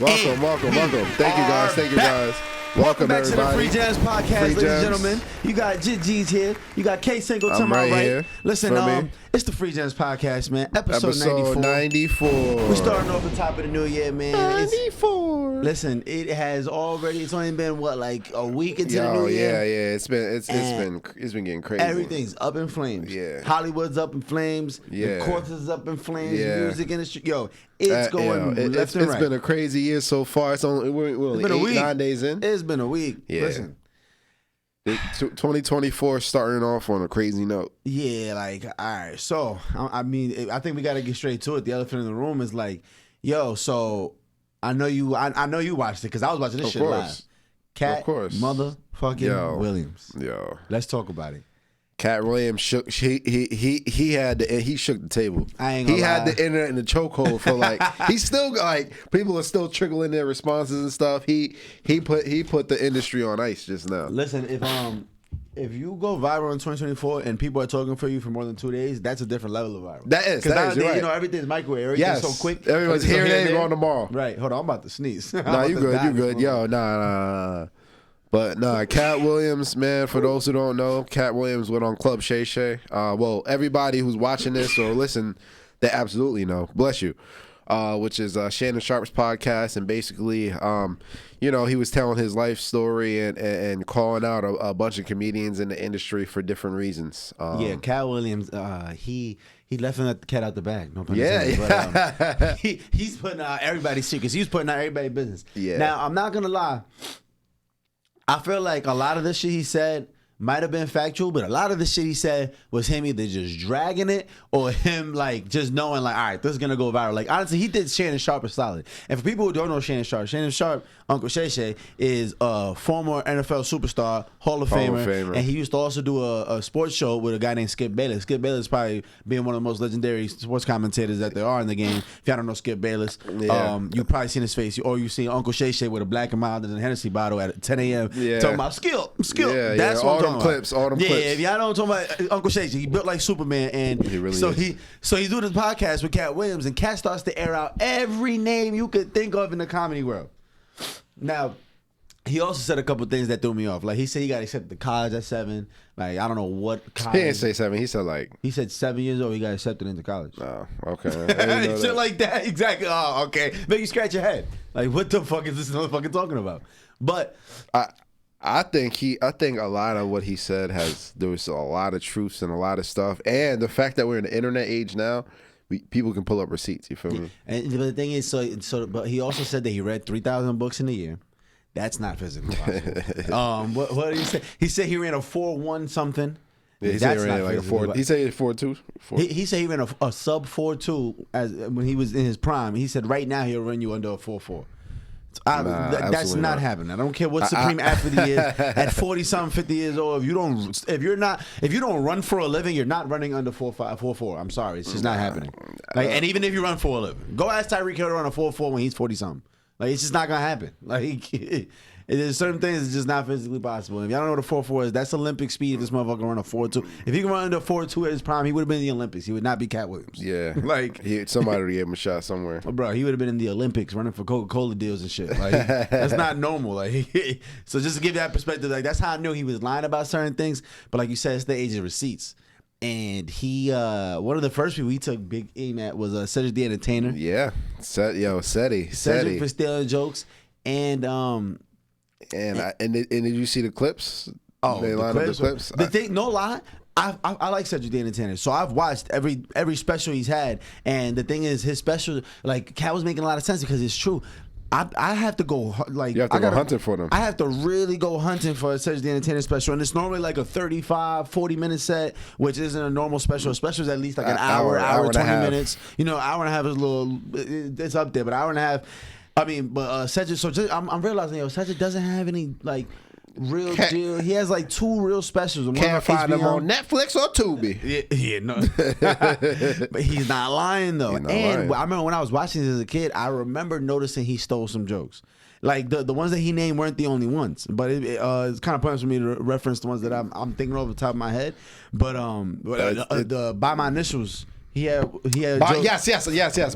Welcome. Thank you guys. Welcome back everybody. to the Free Gems podcast, ladies and gentlemen. You got G's here. You got K Single to my right. Here. Listen, it's the Free Gems podcast, man. Episode 94. We're starting off the top of the new year, man. 94. Listen, it's only been like a week into the new year. Yeah. It's been getting crazy. Everything's up in flames. Yeah. Hollywood's up in flames. Yeah. The courts is up in flames. Yeah. Music industry. It's going left and right. It's been a crazy year so far. We're only 9 days in. It's been a week. Yeah. Listen. 2024 starting off on a crazy note. Yeah, all right. So, I think we got to get straight to it. The elephant in the room is so I know you watched it because I was watching this shit live. Katt motherfucking Williams. Yo. Let's talk about it. Katt Williams shook. He shook the table. He had the internet in the chokehold for he's still people are still trickling their responses and stuff. He put the industry on ice just now. Listen, if you go viral in 2024 and people are talking for you for more than 2 days, that's a different level of viral. That is right. Everything's microwave. Everything's so quick. Everyone's here today, going tomorrow. Right. Hold on, I'm about to sneeze. Nah, you good. Yo, nah. But Katt Williams, man, for those who don't know, Katt Williams went on Club Shay Shay. Well, everybody who's watching this or listen, they absolutely know. Bless you. Which is Shanon Sharpe's podcast. And basically, he was telling his life story and calling out a bunch of comedians in the industry for different reasons. Katt Williams, he left the cat out the bag. No pun intended. But, he's putting out everybody's secrets. He's putting out everybody's business. Yeah. Now, I'm not going to lie. I feel like a lot of the shit he said might have been factual, but a lot of the shit he said was him either just dragging it or him just knowing all right, this is gonna go viral. Honestly, he did Shanon Sharpe a solid. And for people who don't know Shanon Sharpe, Uncle Shay Shay is a former NFL superstar, Hall of Famer, and he used to also do a sports show with a guy named Skip Bayless. Skip Bayless probably being one of the most legendary sports commentators that there are in the game. If y'all don't know Skip Bayless, you've probably seen his face, or you've seen Uncle Shay Shay with a Black and Mild and a Hennessy bottle at 10 a.m. talking about skill. Yeah, that's what I'm talking clips, all them clips. Yeah, if y'all don't talk about Uncle Shay Shay, he built like Superman, and he really so is. he's doing this podcast with Katt Williams, and Katt starts to air out every name you could think of in the comedy world. Now, he also said a couple things that threw me off. He said he got accepted to college at 7. I don't know what college. He didn't say 7. He said 7 years old. He got accepted into college. Oh, okay. Shit like that. Exactly. Oh, okay. Make you scratch your head. What the fuck is this motherfucker talking about? But I think a lot of what he said there was a lot of truths and a lot of stuff, and the fact that we're in the internet age now, people can pull up receipts. You feel me? And the thing is, but he also said that he read 3,000 books in a year. That's not physically possible. What did he say? He said he ran a 4.1 something. Yeah, he said he ran a 4. He said 4.2. He said he ran a sub 4.2 when he was in his prime. He said right now he'll run you under a 4.4. That's not happening. I don't care what supreme athlete he is at 40-something, 50 years old. If you don't run for a living, you're not running under 4.4. I'm sorry, it's just not happening. And even if you run for a living, go ask Tyreek Hill to run a 4.4 when he's 40-something. It's just not gonna happen. There's certain things that's just not physically possible. If y'all don't know what a 4.4 is, that's Olympic speed. If this motherfucker run a 4.2, if he can run under 4.2 at his prime, he would have been in the Olympics. He would not be Katt Williams. Yeah, somebody would give him a shot somewhere. Bro, he would have been in the Olympics running for Coca-Cola deals and shit. That's not normal. So just to give that perspective, that's how I knew he was lying about certain things. But like you said, it's the age of receipts. And he, one of the first people he took big aim at was Cedric the Entertainer. Yeah, Cedric for stealing jokes, and did you see the clips? Oh, they lined up the clips. The thing, no lie, I like Cedric the Entertainer, so I've watched every special he's had, and the thing is, his special, Katt was making a lot of sense because it's true. I have to go you have to go hunting for them. I have to really go hunting for a Cedric the Entertainer special, and it's normally a 35-40 minute set, which isn't a normal special. A special is at least an hour 20 minutes. Hour and a half is a little. It's up there, but hour and a half. But Cedric. So I'm realizing, Cedric doesn't have any real deal. He has 2 real specials. And can't find them on Netflix or Tubi. Yeah, no. But he's not lying though. I remember when I was watching this as a kid, I remember noticing he stole some jokes. The ones that he named weren't the only ones, but it's kind of pointless for me to reference the ones that I'm thinking off the top of my head. But the By My Initials He had Yes.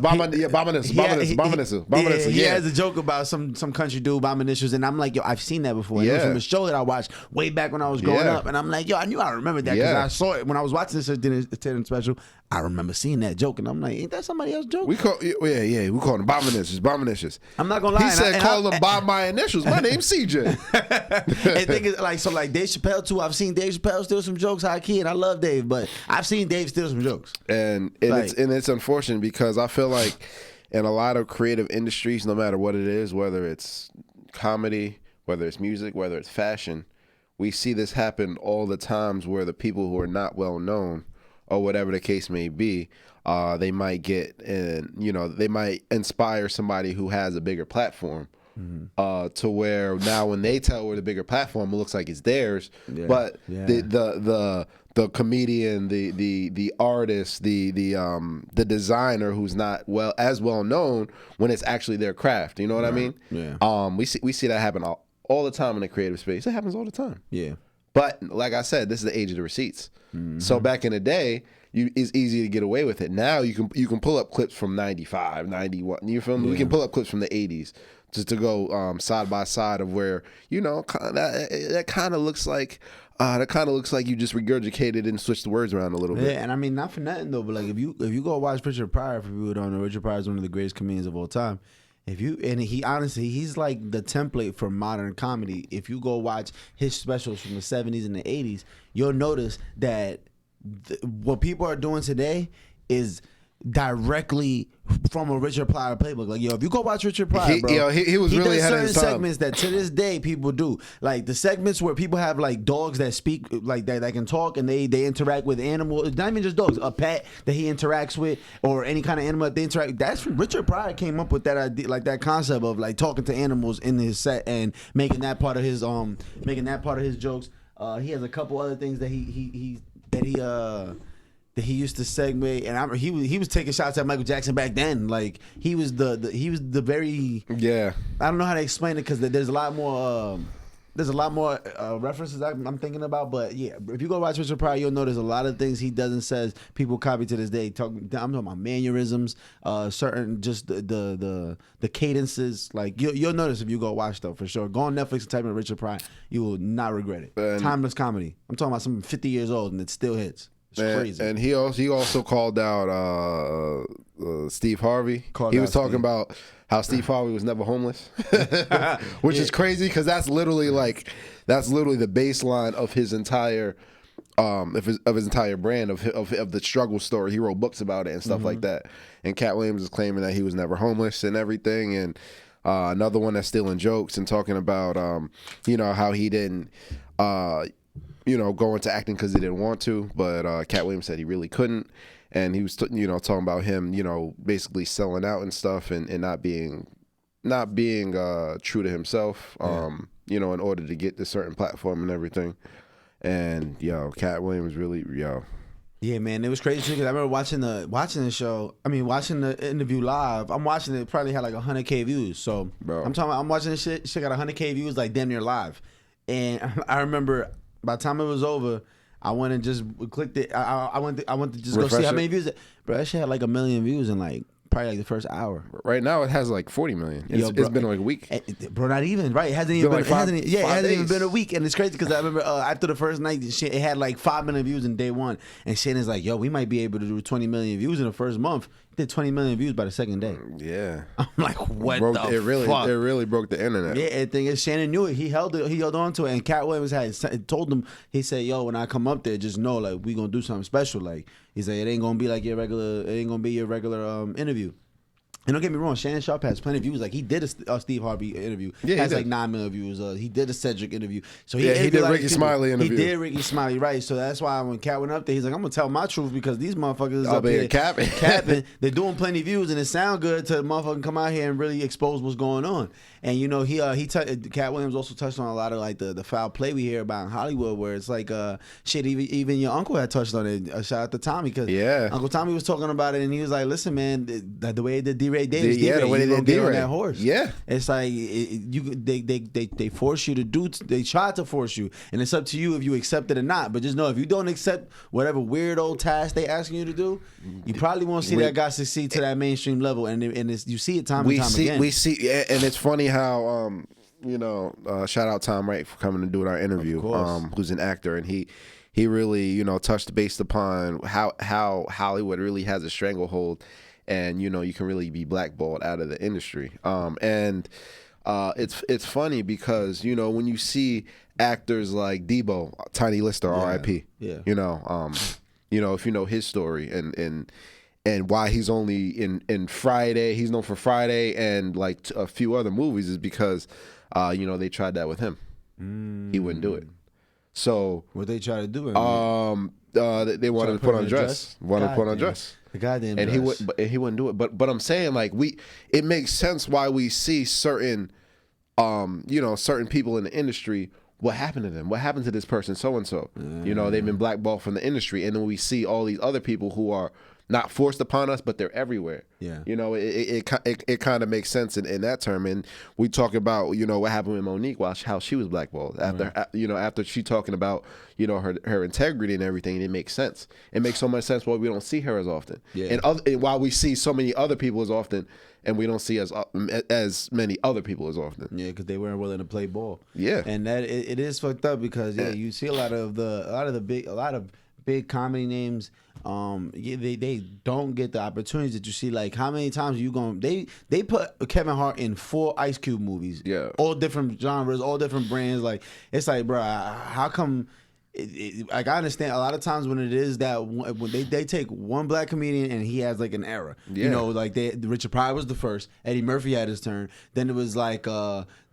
Bomb He has a joke about some country dude, Bomb Initials, and I'm like, yo, I've seen that before. It was from a show that I watched way back when I was growing up, and I'm like, yo, I knew I remembered that because I saw it when I was watching this attendance special. I remember seeing that joke, and I'm like, ain't that somebody else's joke? We call him Bomb Initials. I'm not gonna lie. He said, call him Bob my initials. My name's CJ. And thing is, like Dave Chappelle too. I've seen Dave Chappelle steal some jokes high key, and I love Dave, but I've seen Dave steal some jokes. And it's unfortunate because I feel like in a lot of creative industries, no matter what it is, whether it's comedy, whether it's music, whether it's fashion, we see this happen all the times where the people who are not well known or whatever the case may be, they might get, and they might inspire somebody who has a bigger platform. To where now when they tell where the bigger platform, it looks like it's theirs, but the comedian, the artist, the designer who's not as well known when it's actually their craft. You know what I mean? Yeah. We see that happen all the time in the creative space. It happens all the time. Yeah. But like I said, this is the age of the receipts. So back in the day, it's easy to get away with it. Now you can pull up clips from 95, 91. You feel me? We can pull up clips from the 80s. Just to go side by side of where that kind of looks like you just regurgitated and switched the words around a little bit. Yeah, and I mean not for nothing though, but like if you go watch Richard Pryor, for people who don't know, Richard Pryor is one of the greatest comedians of all time. He's like the template for modern comedy. If you go watch his specials from the 70s and the 80s, you'll notice that what people are doing today is directly from a Richard Pryor playbook. Like, yo, if you go watch Richard Pryor, bro, he was really ahead of his time. Certain segments that to this day people do, like the segments where people have like dogs that speak, like that can talk and they interact with animals. Not even just dogs, a pet that he interacts with or any kind of animal that they interact. That's from Richard Pryor came up with that idea, like that concept of like talking to animals in his set and making that part of his jokes. He has a couple other things that he used to segue, and he was taking shots at Michael Jackson back then. Like he was the very I don't know how to explain it because there's a lot more references I'm thinking about. But yeah, if you go watch Richard Pryor, you'll notice a lot of things he does and says people copy to this day. I'm talking about mannerisms, certain just the cadences. Like you'll notice if you go watch though for sure. Go on Netflix and type in Richard Pryor, you will not regret it. Timeless comedy. I'm talking about something 50 years old and it still hits. Crazy. And he also called out Steve Harvey. He was talking about how Steve Harvey was never homeless, which is crazy because that's literally the baseline of his entire his entire brand of the struggle story. He wrote books about it and stuff like that. And Katt Williams is claiming that he was never homeless and everything. And another one that's stealing jokes and talking about how he didn't. Go into acting because he didn't want to, but Katt Williams said he really couldn't, and he was talking about him basically selling out and stuff and not being true to himself in order to get this certain platform and everything. And Katt Williams really yeah, man, it was crazy because I remember watching the show. I mean, watching the interview live. I'm watching it, probably had like 100K views. So I'm watching this shit. Shit got 100K views like damn near live, and I remember. By the time it was over, I went and just clicked it. I went to just go see how many views. Bro, that shit had like 1 million views in like probably like the first hour. Right now it has like 40 million. It's been like a week. Bro, not even. Right. It hasn't even been a week. And it's crazy because I remember after the first night, it had like 5 million views in day one. And Shannon's like, yo, we might be able to do 20 million views in the first month. It did 20 million views by the second day. Yeah. I'm like, what the fuck? It really broke the internet. Yeah, and the thing is, Shanon knew it. He held on to it. And Katt Williams had told him, he said, yo, when I come up there, just know, like, we gonna do something special. Like, he said, it ain't gonna be like your regular interview. And don't get me wrong, Shanon Sharpe has plenty of views. Like he did a Steve Harvey interview. Yeah, has like 9 million views. He did a Cedric interview. So he did Ricky Smiley interview. He did Ricky Smiley, right? So that's why when Katt went up there, he's like, I'm gonna tell my truth because these motherfuckers up here capping. They're doing plenty of views and it sound good to motherfucking come out here and really expose what's going on. And Katt Williams also touched on a lot of like the foul play we hear about in Hollywood, where it's like shit. Even your uncle had touched on it. Shout out to Tommy because Uncle Tommy was talking about it and he was like, listen, man, the way they derailed Ray Davis. Yeah, the way they did get on D-Ray. that horse. Yeah. It's like they force you to do. They try to force you, and it's up to you if you accept it or not. But just know if you don't accept whatever weird old task they asking you to do, you probably won't see that guy succeed to that mainstream level. And you see it time and time again. We see, and it's funny how shout out Tom Wright for coming to do our interview. Who's an actor, and he really touched based upon how Hollywood really has a stranglehold, and you can really be blackballed out of the industry. And it's funny because when you see actors like Debo, Tiny Lister, R.I.P. Yeah. If you know his story and why he's only in Friday, he's known for Friday and like a few other movies is because they tried that with him. He wouldn't do it. So what they try to do? they wanted to put on a dress. Wanted to put on a dress. The goddamn and dress. he wouldn't do it. But I'm saying like it makes sense why we see certain certain people in the industry. What happened to them? What happened to this person? So and so. They've been blackballed from the industry, and then we see all these other people who are not forced upon us, but they're everywhere. Yeah. It kind of makes sense in that term. And we talk about what happened with Monique, how she was blackballed after after she talking about her integrity and everything. It makes sense. It makes so much sense why we don't see her as often. Yeah. And while we see so many other people as often, and we don't see as many other people as often. Yeah, because they weren't willing to play ball. Yeah. And that it is fucked up because you see a lot of big comedy names. They don't get the opportunities that you see. Like how many times they put Kevin Hart in 4 Ice Cube movies. Yeah. All different genres, all different brands. Like it's like, bro, how come? Like I understand a lot of times when it is that when they take one black comedian and he has like an era. Yeah. Like Richard Pryor was the first. Eddie Murphy had his turn. Then it was like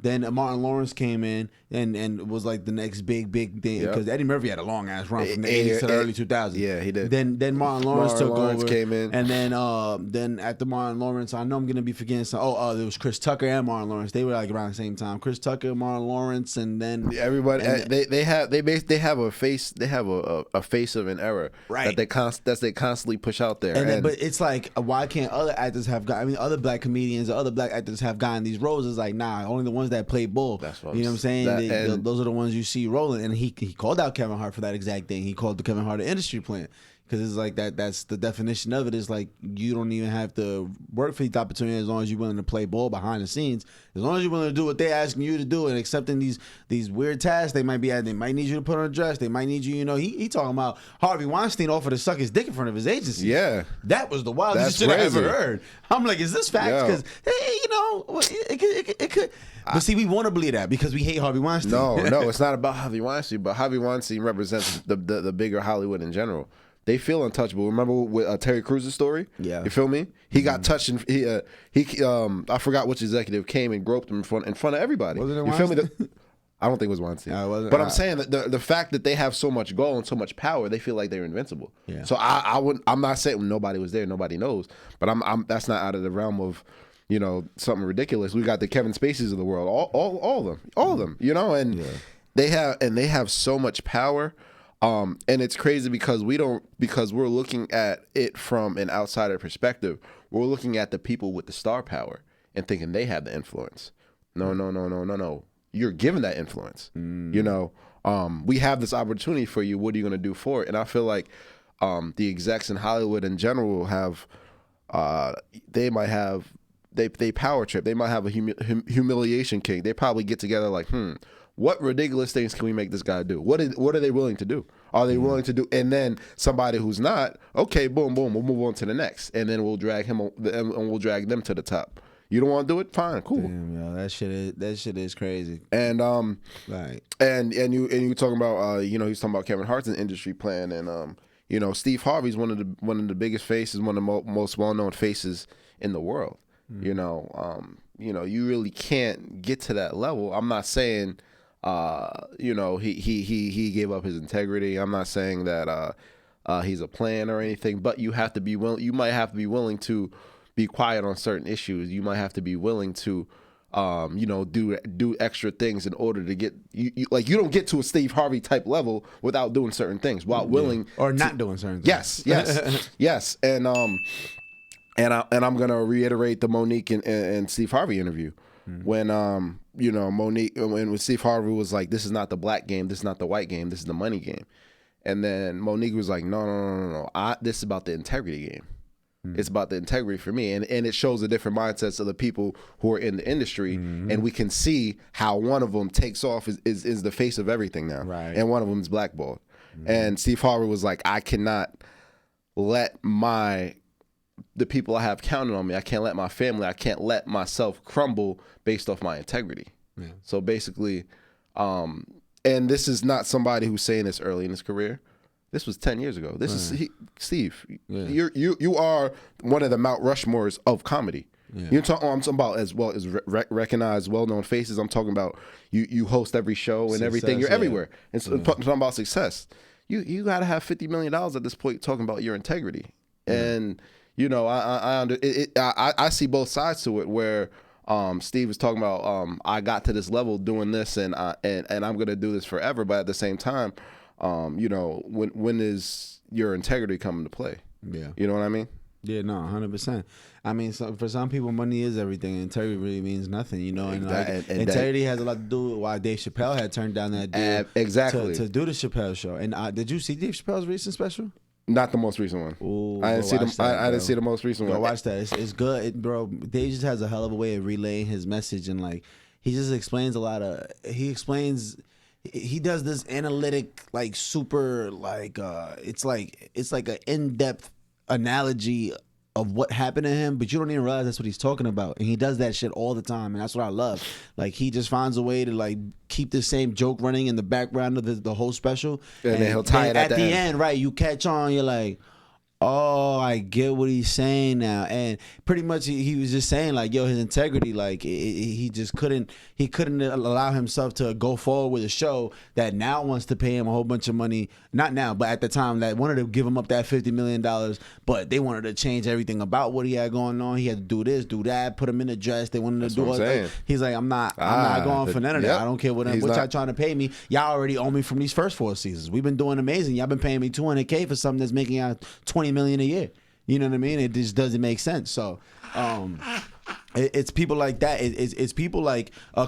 then Martin Lawrence came in and was like the next big thing because Eddie Murphy had a long ass run from the 80s to the early 2000s. Yeah, he did. Then Martin Lawrence took over. Came in. And then after Martin Lawrence, I know I'm gonna be forgetting some. There was Chris Tucker and Martin Lawrence. They were like around the same time. Chris Tucker, Martin Lawrence, and then everybody they have a face. They have a face of an era right that they constantly push out there. And but it's like, why can't other actors other black comedians or other black actors have gotten these roles? It's like, nah, only the ones that play bull. That's what you know what I'm saying. Those are the ones you see rolling. And he called out Kevin Hart for that exact thing. He called the Kevin Hart an industry plant. Because it's like that's the definition of it. Is like you don't even have to work for these opportunities as long as you're willing to play ball behind the scenes. As long as you're willing to do what they're asking you to do and accepting these weird tasks they might be at. They might need you to put on a dress. They might need you. He talking about Harvey Weinstein offered to suck his dick in front of his agency. Yeah, that was the wildest shit I ever heard. I'm like, is this facts? Because it could. But see, we want to believe that because we hate Harvey Weinstein. No, it's not about Harvey Weinstein. But Harvey Weinstein represents the bigger Hollywood in general. They feel untouchable. Remember with Terry Cruz's story? Yeah. You feel me? He got touched and I forgot which executive came and groped him in front of everybody. Was it you feel me? I don't think it was Weinstein. But I'm saying that the fact that they have so much goal and so much power, they feel like they're invincible. Yeah. So I'm not saying nobody was there, nobody knows, but I'm that's not out of the realm of something ridiculous. We got the Kevin Spaceys of the world, all of them, and they have so much power. And it's crazy because we're looking at it from an outsider perspective. We're looking at the people with the star power and thinking they have the influence. No. You're given that influence. We have this opportunity for you. What are you going to do for it? And I feel like the execs in Hollywood in general have they power trip. They might have a humiliation king. They probably get together like, what ridiculous things can we make this guy do? What are they willing to do? Are they willing to do? And then somebody who's not, okay, boom, we'll move on to the next, and then we'll drag him and we'll drag them to the top. You don't want to do it? Fine, cool. Damn, yo, that shit is crazy. And right. And you talking about he's talking about Kevin Hart's an industry plan, and Steve Harvey's one of the biggest faces, one of the most well known faces in the world. You really can't get to that level. I'm not saying. He gave up his integrity. I'm not saying that he's a plan or anything, but you have to be willing. You might have to be willing to be quiet on certain issues. You might have to be willing to, do extra things in order to get you don't get to a Steve Harvey type level without doing certain things while willing or not doing certain things. Yes, yes, and And I'm gonna reiterate the Monique and Steve Harvey interview when Monique when Steve Harvey was like, this is not the black game, this is not the white game, this is the money game. And then Monique was like, no. This is about the integrity game. It's about the integrity for me. And it shows the different mindsets of the people who are in the industry. And we can see how one of them takes off is the face of everything now. Right. And one of them is blackballed. And Steve Harvey was like, I cannot let the people I have counting on me, I can't let my family, I can't let myself crumble based off my integrity. Yeah. So basically, and this is not somebody who's saying this early in his career. This was 10 years ago. This is Steve. Yeah. You are one of the Mount Rushmores of comedy. Yeah. I'm talking about as well as recognized, well-known faces. I'm talking about you host every show and success, everything. You're everywhere. And so talking about success. You got to have $50 million at this point talking about your integrity. And I see both sides to it where Steve is talking about I got to this level doing this and I'm gonna do this forever, but at the same time, when is your integrity coming to play? Yeah, you know what I mean? Yeah, no, 100%. I mean, for some people, money is everything. Integrity really means nothing, and integrity has a lot to do with why Dave Chappelle had turned down that deal exactly to do the Chappelle show. And did you see Dave Chappelle's recent special? Not the most recent one. Ooh, I didn't see the most recent one. Watch that. It's good, bro. Dave just has a hell of a way of relaying his message, and like he just explains a lot of. He does this analytic, like super, like it's like an in-depth analogy of what happened to him, but you don't even realize that's what he's talking about. And he does that shit all the time, and that's what I love. Like he just finds a way to like keep the same joke running in the background of the whole special, and then he'll tie it at the end. Right? You catch on, you're like, oh, I get what he's saying now. And pretty much he was just saying like, yo, his integrity, like he just couldn't allow himself to go forward with a show that now wants to pay him a whole bunch of money. Not now, but at the time that wanted to give him up that $50 million, but they wanted to change everything about what he had going on. He had to do this, do that, put him in a dress. They wanted to do all that. He's like, I'm not going for none of that. I don't care what y'all trying to pay me. Y'all already owe me from these first 4 seasons. We've been doing amazing. Y'all been paying me $200K for something that's making out $20 million a year. You know what I mean? It just doesn't make sense. So it's people like that. It's people like a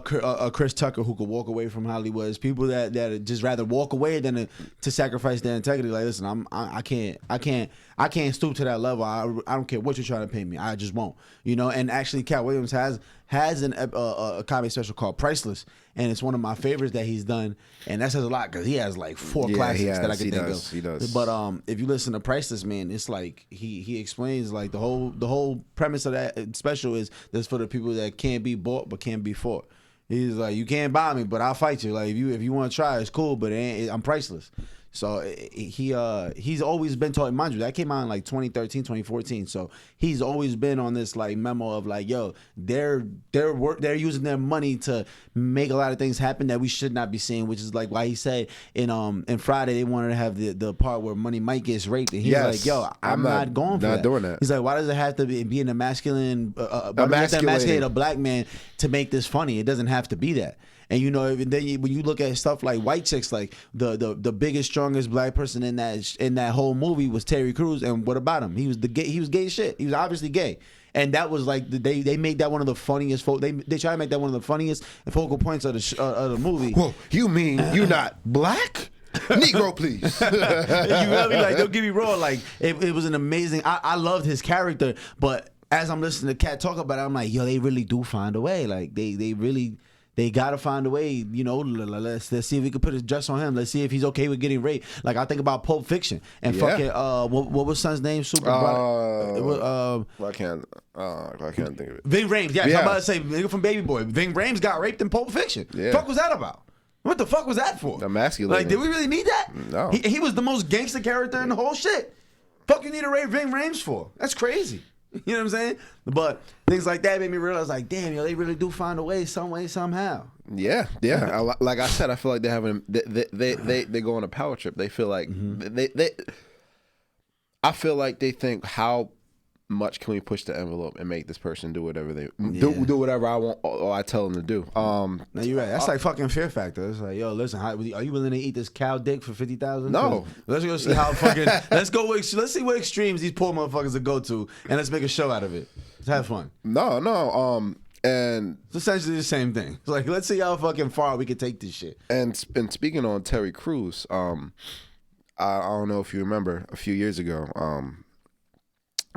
Chris Tucker who could walk away from Hollywood. It's people that just rather walk away than to sacrifice their integrity. Like, listen, I can't stoop to that level. I don't care what you're trying to pay me. I just won't. And actually, Katt Williams has a comedy special called Priceless, and it's one of my favorites that he's done, and that says a lot because he has like 4 classics that I can think of. He does. But if you listen to Priceless, man, it's like he explains like the whole premise of that special is this for the people that can't be bought but can't be fought. He's like, you can't buy me, but I'll fight you. Like if you want to try, it's cool, but I'm priceless. So he's always been talking. Mind you, that came out in like 2013, 2014. So he's always been on this like memo of like, yo, they're using their money to make a lot of things happen that we should not be seeing. Which is like why he said in Friday they wanted to have the part where Money Mike gets raped, and he's like, yo, I'm not going for that. Doing that. He's like, why does it have to be an emasculate a black man to make this funny? It doesn't have to be that. And even then when you look at stuff like White Chicks, like the biggest, strongest black person in that whole movie was Terry Crews, and what about him? He was gay as shit. He was obviously gay, and that was like they made that one of the funniest. They try to make that one of the funniest focal points of the movie. Whoa, you mean you not black? Negro, please. You really like? Don't get me wrong. Like it was an amazing. I loved his character, but as I'm listening to Katt talk about it, I'm like, yo, they really do find a way. Like they really. They gotta find a way, let's see if we can put a dress on him. Let's see if he's okay with getting raped. Like I think about Pulp Fiction and fucking what was son's name? I can't think of it. Ving Rhames, yeah. I'm about to say nigga from Baby Boy. Ving Rhames got raped in Pulp Fiction. Yeah. Fuck was that about? What the fuck was that for? Emasculating. Like, did we really need that? No. He was the most gangster character in the whole shit. Fuck you need to rape Ving Rhames for? That's crazy. You know what I'm saying? But things like that made me realize, like, damn, they really do find a way, some way, somehow. Yeah. Like I said, I feel like they go on a power trip. They feel like I feel like they think how much can we push the envelope and make this person do whatever they do whatever I want or I tell them to do. No, you're right. That's like fucking Fear Factor. It's like, yo, listen, are you willing to eat this cow dick for $50,000? No. Let's go see how fucking. let's see what extremes these poor motherfuckers will go to, and let's make a show out of it. Let's have fun. No. And it's essentially the same thing. It's like, let's see how fucking far we can take this shit. And speaking on Terry Crews, I don't know if you remember a few years ago,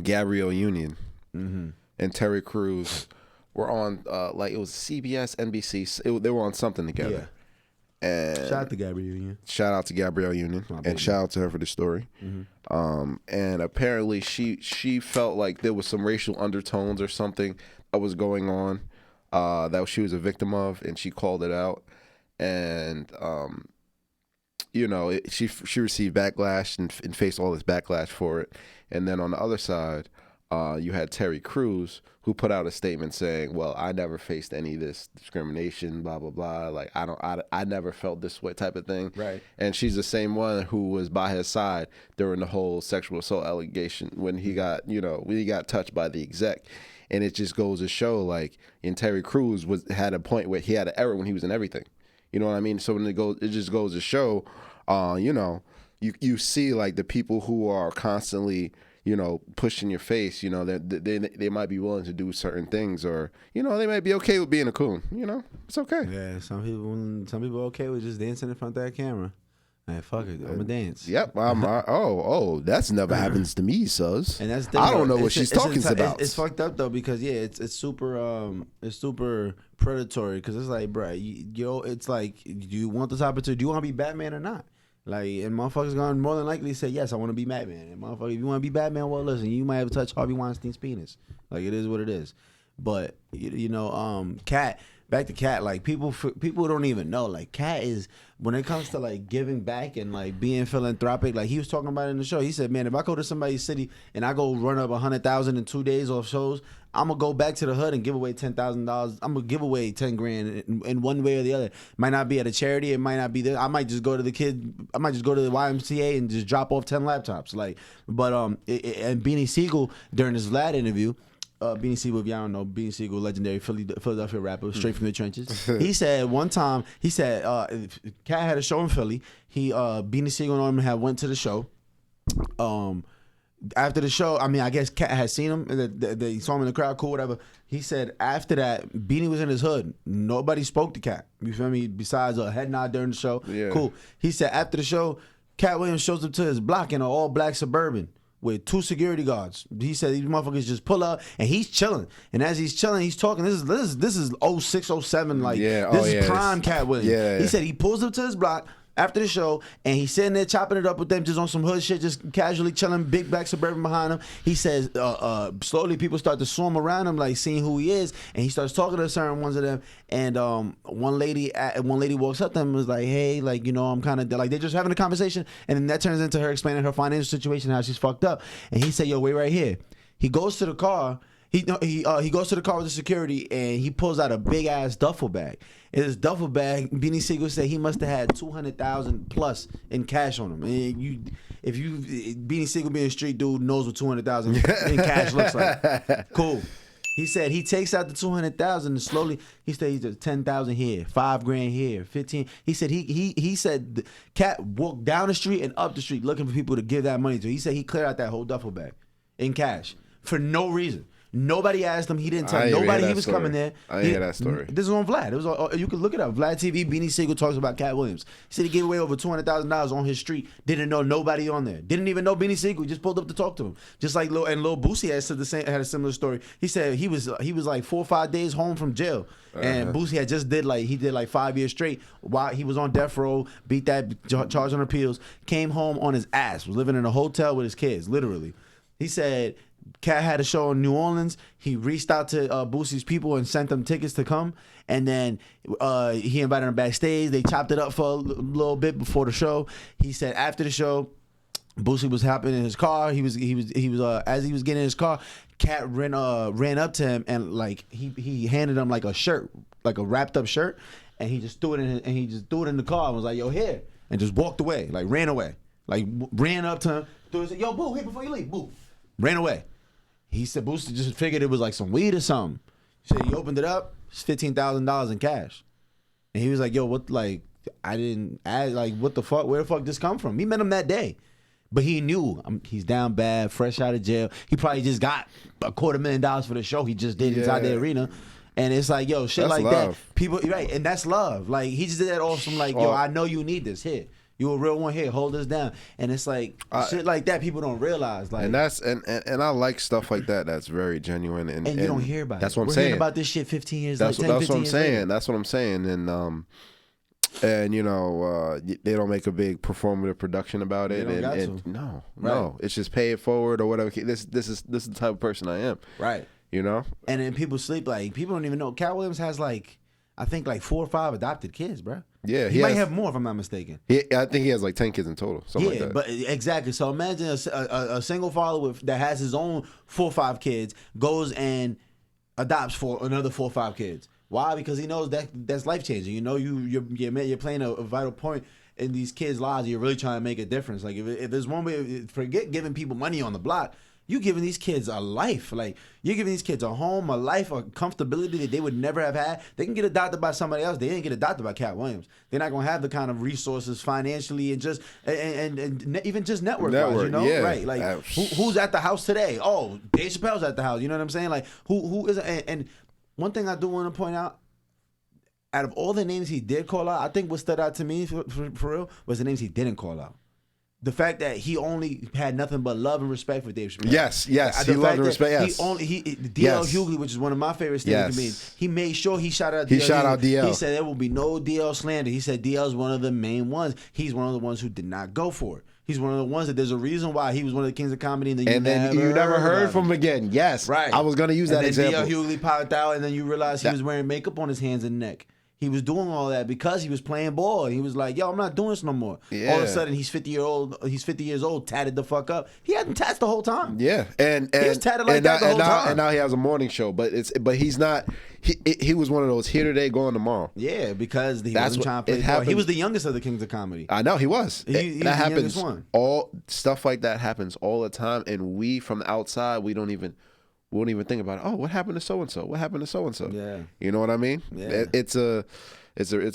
Gabrielle Union and Terry Crews were on like it was CBS, NBC. They were on something together. Yeah. And shout out to Gabrielle Union. Shout out to Gabrielle Union, and shout out to her for the story. And apparently she felt like there was some racial undertones or something that was going on that she was a victim of, and she called it out. And you know, she received backlash and faced all this backlash for it. And then on the other side, you had Terry Crews, who put out a statement saying, "Well, I never faced any of this discrimination, blah blah blah. Like I never felt this way," type of thing. Right. And she's the same one who was by his side during the whole sexual assault allegation when he got touched by the exec. And it just goes to show, like, and Terry Crews had a point where he had an error when he was in everything. You know what I mean? So when it just goes to show, you know, you see like the people who are constantly, you know, pushing your face, you know, they might be willing to do certain things, or, you know, they might be okay with being a coon. You know, it's okay. Yeah, some people are okay with just dancing in front of that camera. Man, fuck it, I'm a dance. Yep. That's never happens to me, sus. And that's I don't know what she's talking about. It's fucked up though, because it's super predatory, because it's like, bro, it's like, do you want this opportunity? Do you want to be Batman or not? Like, and motherfuckers gonna more than likely say, yes, I want to be Batman. And motherfucker, if you want to be Batman, well, listen, you might have touched Harvey Weinstein's penis. Like, it is what it is. But you know, Katt. Back to Katt, like people don't even know, like Katt is, when it comes to like giving back and like being philanthropic, like he was talking about it in the show. He said, man, if I go to somebody's city and I go run up 100,000 in 2 days off shows, I'm gonna go back to the hood and give away $10,000. I'm gonna give away 10 grand in one way or the other. Might not be at a charity, it might not be there. I might just go to the YMCA and just drop off 10 laptops. Like, but and Beanie Siegel during his Vlad interview. Beanie Siegel, if y'all don't know, Beanie Siegel, legendary Philadelphia rapper, straight from the trenches. He said one time, Katt had a show in Philly. Beanie Siegel and him had went to the show. After the show, I mean, I guess Katt had seen him. They saw him in the crowd, cool, whatever. He said after that, Beanie was in his hood. Nobody spoke to Katt. You feel me? Besides a head nod during the show. Yeah. Cool. He said after the show, Katt Williams shows up to his block in an all-black Suburban with 2 security guards. He said these motherfuckers just pull up and he's chilling. And as he's chilling, he's talking. This is 06, 07, like this is prime Katt Williams. Yeah. He said he pulls up to his block after the show and he's sitting there chopping it up with them, just on some hood shit, just casually chilling, big black Suburban behind him. He says slowly people start to swarm around him, like seeing who he is, and he starts talking to certain ones of them. And one lady walks up to him and was like, hey, like, you know, I'm kind of like, they're just having a conversation, and then that turns into her explaining her financial situation, how she's fucked up. And he said, yo, wait right here. He goes to the car. He goes to the car with the security and he pulls out a big ass duffel bag. In his duffel bag, Beanie Siegel said he must have had $200,000 plus in cash on him. And Beanie Siegel being a street dude knows what $200,000 in cash looks like. Cool. He said he takes out the $200,000 and slowly he said he's just $10,000 here, $5,000 here, 15. He said he said Katt walked down the street and up the street looking for people to give that money to. He said he cleared out that whole duffel bag in cash for no reason. Nobody asked him. He didn't tell nobody he was coming there. I didn't hear that story. This is on Vlad. It was you can look it up. Vlad TV. Beanie Siegel talks about Katt Williams. He said he gave away over $200,000 on his street. Didn't know nobody on there. Didn't even know Beanie Siegel. Just pulled up to talk to him. Just like Lil Boosie had a similar story. He said he was like 4 or 5 days home from jail, and Boosie had just did like 5 years straight while he was on death row. Beat that charge on appeals. Came home on his ass. Was living in a hotel with his kids. Literally. He said Katt had a show in New Orleans. He reached out to Boosie's people and sent them tickets to come. And then he invited them backstage. They chopped it up for a little bit before the show. He said after the show, Boosie was hopping in his car. He was as he was getting in his car, Katt ran up to him and like he handed him like a shirt, like a wrapped up shirt, and he just threw it in the car and was like, yo, here, and just walked away, like ran away, like ran up to him, threw it, said, yo, boo, here before you leave, boo. Ran away. He said Boosie just figured it was like some weed or something. He said he opened it up, it's $15,000 in cash. And he was like, yo, what, like, I didn't add, like, what the fuck? Where the fuck this come from? We met him that day. But he knew he's down bad, fresh out of jail. He probably just got $250,000 for the show he just did inside the arena. And it's like, yo, shit that's like love. that. People, right, and that's love. Like, he just did that awesome, like, yo, I know you need this. Here. You a real one here. Hold this down. And it's like, shit like that people don't realize. Like, and that's and I like stuff like that. That's very genuine. And you don't hear about it. That's what I'm We're saying. hearing about this shit 15 years That's, later. that's what I'm saying. That's what I'm saying. And you know, they don't make a big performative production about it. No, it's just pay it forward or whatever. This is the type of person I am. Right. You know. And then people sleep, like, people don't even know. Katt Williams has like, I think like 4 or 5 adopted kids, bro. Yeah, he might have more if I'm not mistaken. I think he has like 10 kids in total. Something like that. But exactly. So imagine a single father that has his own 4 or 5 kids goes and adopts for another 4 or 5 kids. Why? Because he knows that's life changing. You know, you're playing a vital point in these kids' lives. You're really trying to make a difference. Like if there's one way, forget giving people money on the block. You giving these kids a life. Like, you're giving these kids a home, a life, a comfortability that they would never have had. They can get adopted by somebody else. They didn't get adopted by Katt Williams. They're not gonna have the kind of resources financially and just and even just network wise, you know, yeah. right? Like, who's at the house today? Oh, Dave Chappelle's at the house. You know what I'm saying? Like, who is? And one thing I do want to point out. Out of all the names he did call out, I think what stood out to me for real was the names he didn't call out. The fact that he only had nothing but love and respect for Dave Chappelle. Yes, he loved and respect. Yes, DL Hughley, which is one of my favorite stand-up comedians. He made sure he shout out. He shout out DL. He said there will be no DL slander. He said DL is one of the main ones. He's one of the ones who did not go for it. He's one of the ones that there's a reason why he was one of the kings of comedy, and then you never heard from him again. Yes, right. I was gonna use that example. DL Hughley popped out, and then you realize he was wearing makeup on his hands and neck. He was doing all that because he was playing ball. He was like, yo, I'm not doing this no more. Yeah. All of a sudden, he's 50 years old, tatted the fuck up. He hadn't tatted the whole time. Yeah. And he was tatted like that the whole time. And now he has a morning show, but he's not, he was one of those here today, gone tomorrow. Yeah, because he wasn't trying to play ball. He was the youngest of the kings of comedy. I know, he was. He that was happens. The youngest one. All stuff like that happens all the time, and we from the outside, we won't even think about it. Oh, what happened to so and so? What happened to so and so? Yeah. You know what I mean? Yeah. It's a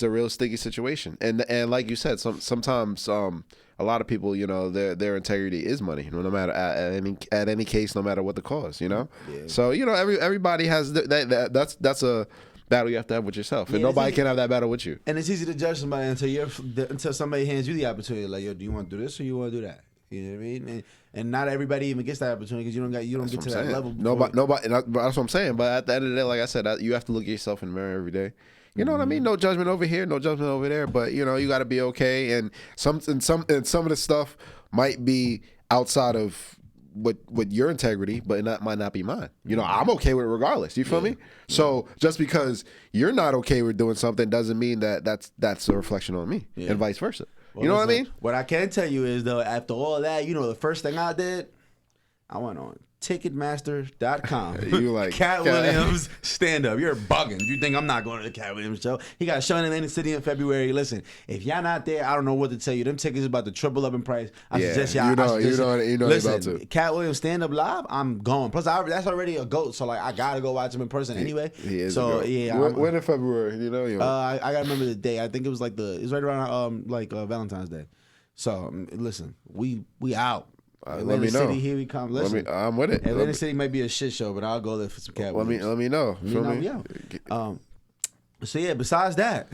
real sticky situation, and like you said, sometimes a lot of people, you know, their integrity is money, you know, no matter at any case, no matter what the cause, you know. Yeah. So you know, everybody has that's a battle you have to have with yourself, and nobody can have that battle with you. And it's easy to judge somebody until somebody hands you the opportunity, like, yo, do you want to do this or you want to do that? You know what I mean? And not everybody even gets that opportunity because you don't get to that level. Nobody. That's what I'm saying. But at the end of the day, like I said, you have to look at yourself in the mirror every day. You know what I mean? No judgment over here, no judgment over there. But you know, you got to be okay. And some of the stuff might be outside of with your integrity, but it might not be mine. You know, I'm okay with it regardless. You feel me? So just because you're not okay with doing something doesn't mean that's a reflection on me, and vice versa. Well, you know what I mean? What I can tell you is, though, after all that, you know, the first thing I did, I went on Ticketmaster.com. You like Katt Williams stand up. You're bugging. You think I'm not going to the Katt Williams show? He got a show in Atlantic City in February. Listen, if y'all not there, I don't know what to tell you. Them tickets about to triple up in price. I suggest y'all. You know listen, about to. Katt Williams stand up live. I'm going. Plus, that's already a GOAT. So like, I gotta go watch him in person anyway. He is. So yeah. When in February? You know. I gotta remember the day. I think it was like it's right around Valentine's Day. So listen, we out. Let me know. City, here we come. Listen, I'm with it. Atlantic City might be a shit show, but I'll go there for some Katt Williams. Let me know. So yeah, besides that,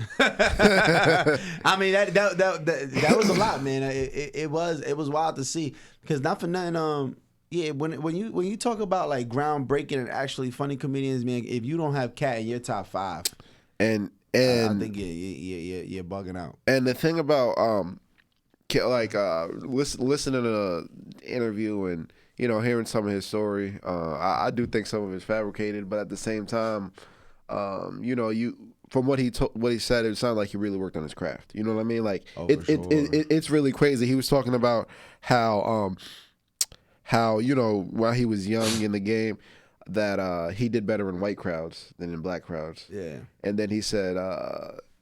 I mean that was a lot, man. It was wild to see because not for nothing. Yeah, when you talk about like groundbreaking and actually funny comedians, man, if you don't have Katt in your top 5, and I think you're bugging out. And the thing about like listening to an interview and you know hearing some of his story, I do think some of it's fabricated, but at the same time, you know, from what he said, it sounded like he really worked on his craft. You know what I mean? Like it's really crazy. He was talking about how you know while he was young in the game that he did better in white crowds than in black crowds. Yeah. And then he said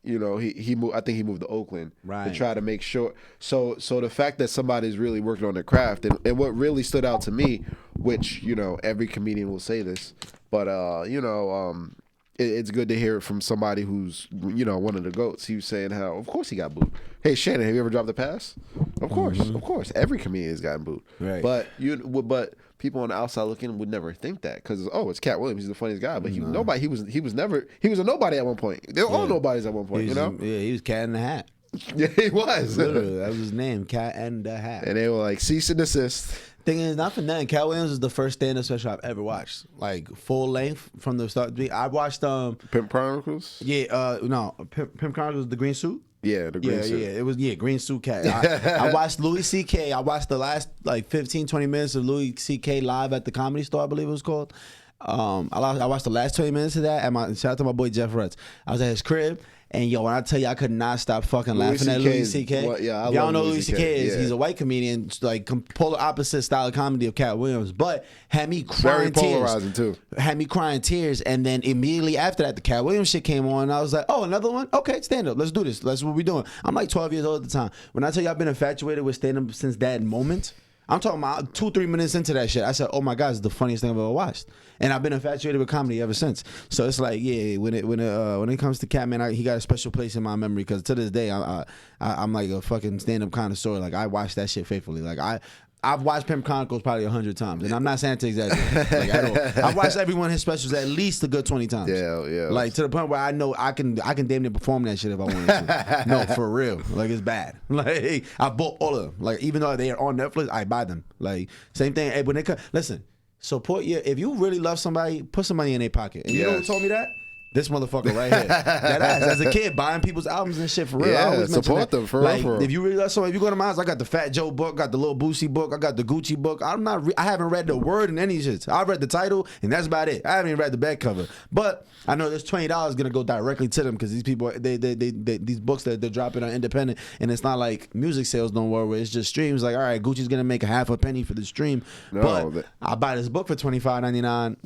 you know, he moved. I think he moved to Oakland Right. to try to make sure. So the fact that somebody's really working on their craft, and what really stood out to me, which, you know, every comedian will say this, but you know, it's good to hear it from somebody who's, you know, one of the GOATs. He was saying how, of course, he got booed. Hey, Shannon, have you ever dropped a pass? Of course, every comedian has gotten booed. Right. But people on the outside looking would never think that, because it's Katt Williams, he's the funniest guy. But he was a nobody at one point. They were all nobodies at one point. He was Cat in the Hat. Yeah, he was. Literally, that was his name, Cat and the Hat. And they were like, cease and desist. Thing is, not for nothing, Katt Williams is the first stand-up special I've ever watched, like full length from the start. I watched Pimp Chronicles. Yeah, no, Pimp Chronicles, the green suit. Yeah, the green suit. Yeah, it was green suit Cat. I watched Louis C.K. I watched the last like 15-20 minutes of Louis C.K. live at the Comedy Store, I believe it was called. I watched the last 20 minutes of that. Shout out to my boy Jeff Rutz. I was at his crib. And yo, when I tell you, I could not stop fucking laughing at Louis C.K. Well, yeah, y'all don't know Louis C.K. is. Yeah. He's a white comedian, like polar opposite style of comedy of Katt Williams, but had me crying tears. Very polarizing too. Had me crying tears, and then immediately after that, the Katt Williams shit came on, and I was like, oh, another one? Okay, stand up. Let's do this. That's what we're doing. I'm like 12 years old at the time. When I tell you I've been infatuated with stand up since that moment, I'm talking about 2-3 minutes into that shit, I said, oh my God, it's the funniest thing I've ever watched. And I've been infatuated with comedy ever since. So it's like, yeah, when it comes to Katt, man, he got a special place in my memory, because to this day, I'm like a fucking stand-up connoisseur. Like, I watch that shit faithfully. Like, I've watched Pimp Chronicles probably 100 times, and I'm not saying to exaggerate. Like, at all. I've watched every one of his specials at least a good 20 times. Yeah. Like, to the point where I know I can damn near perform that shit if I wanted to. No, for real. Like, it's bad. Like, I bought all of them. Like, even though they are on Netflix, I buy them. Like, same thing. Hey, when they come, listen. Support if you really love somebody, put some money in their pocket. And you know who told me that? This motherfucker right here. That ass. As a kid, buying people's albums and shit for real. I always support them for real. If you really love somebody, if you go to my house, I got the Fat Joe book, got the Lil Boosie book, I got the Gucci book. I haven't read the word in any shit. I've read the title, and that's about it. I haven't even read the back cover. But I know this $20 gonna go directly to them, because these people, these books that they're dropping are independent, and it's not like music sales don't work with. It's just streams. Like, all right, Gucci's gonna make a half a penny for the stream, but I buy this book for $25.99.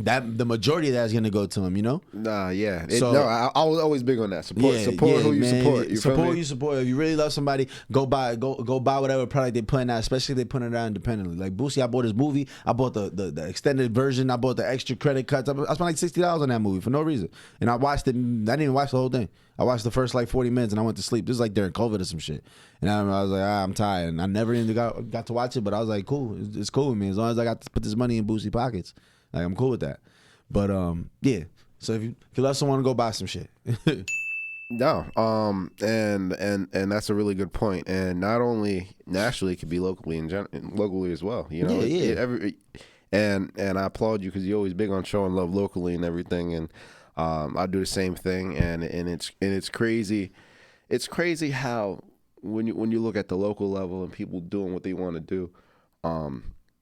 That the majority of that is gonna go to him, you know. Nah, yeah. I was always big on that. Support who you man. support. You support who you support. If you really love somebody, go buy whatever product they putting out, especially if they putting it out independently. Like Boosie, I bought his movie. I bought the extended version. I bought the extra credit cuts. I spent like $60 on that movie for no reason, and I watched it. I didn't even watch the whole thing. I watched the first like 40 minutes and I went to sleep. This is like during COVID or some shit. And I was like, I'm tired. And I never even got to watch it, but I was like, cool. It's cool with me as long as I got to put this money in Boosie pockets. Like, I'm cool with that. But yeah. So if you love someone, go buy some shit. No, and that's a really good point. And not only nationally, it could be locally locally as well. You know, and I applaud you, because you're always big on showing love locally and everything. And I do the same thing. And it's crazy. It's crazy how when you look at the local level and people doing what they want to do,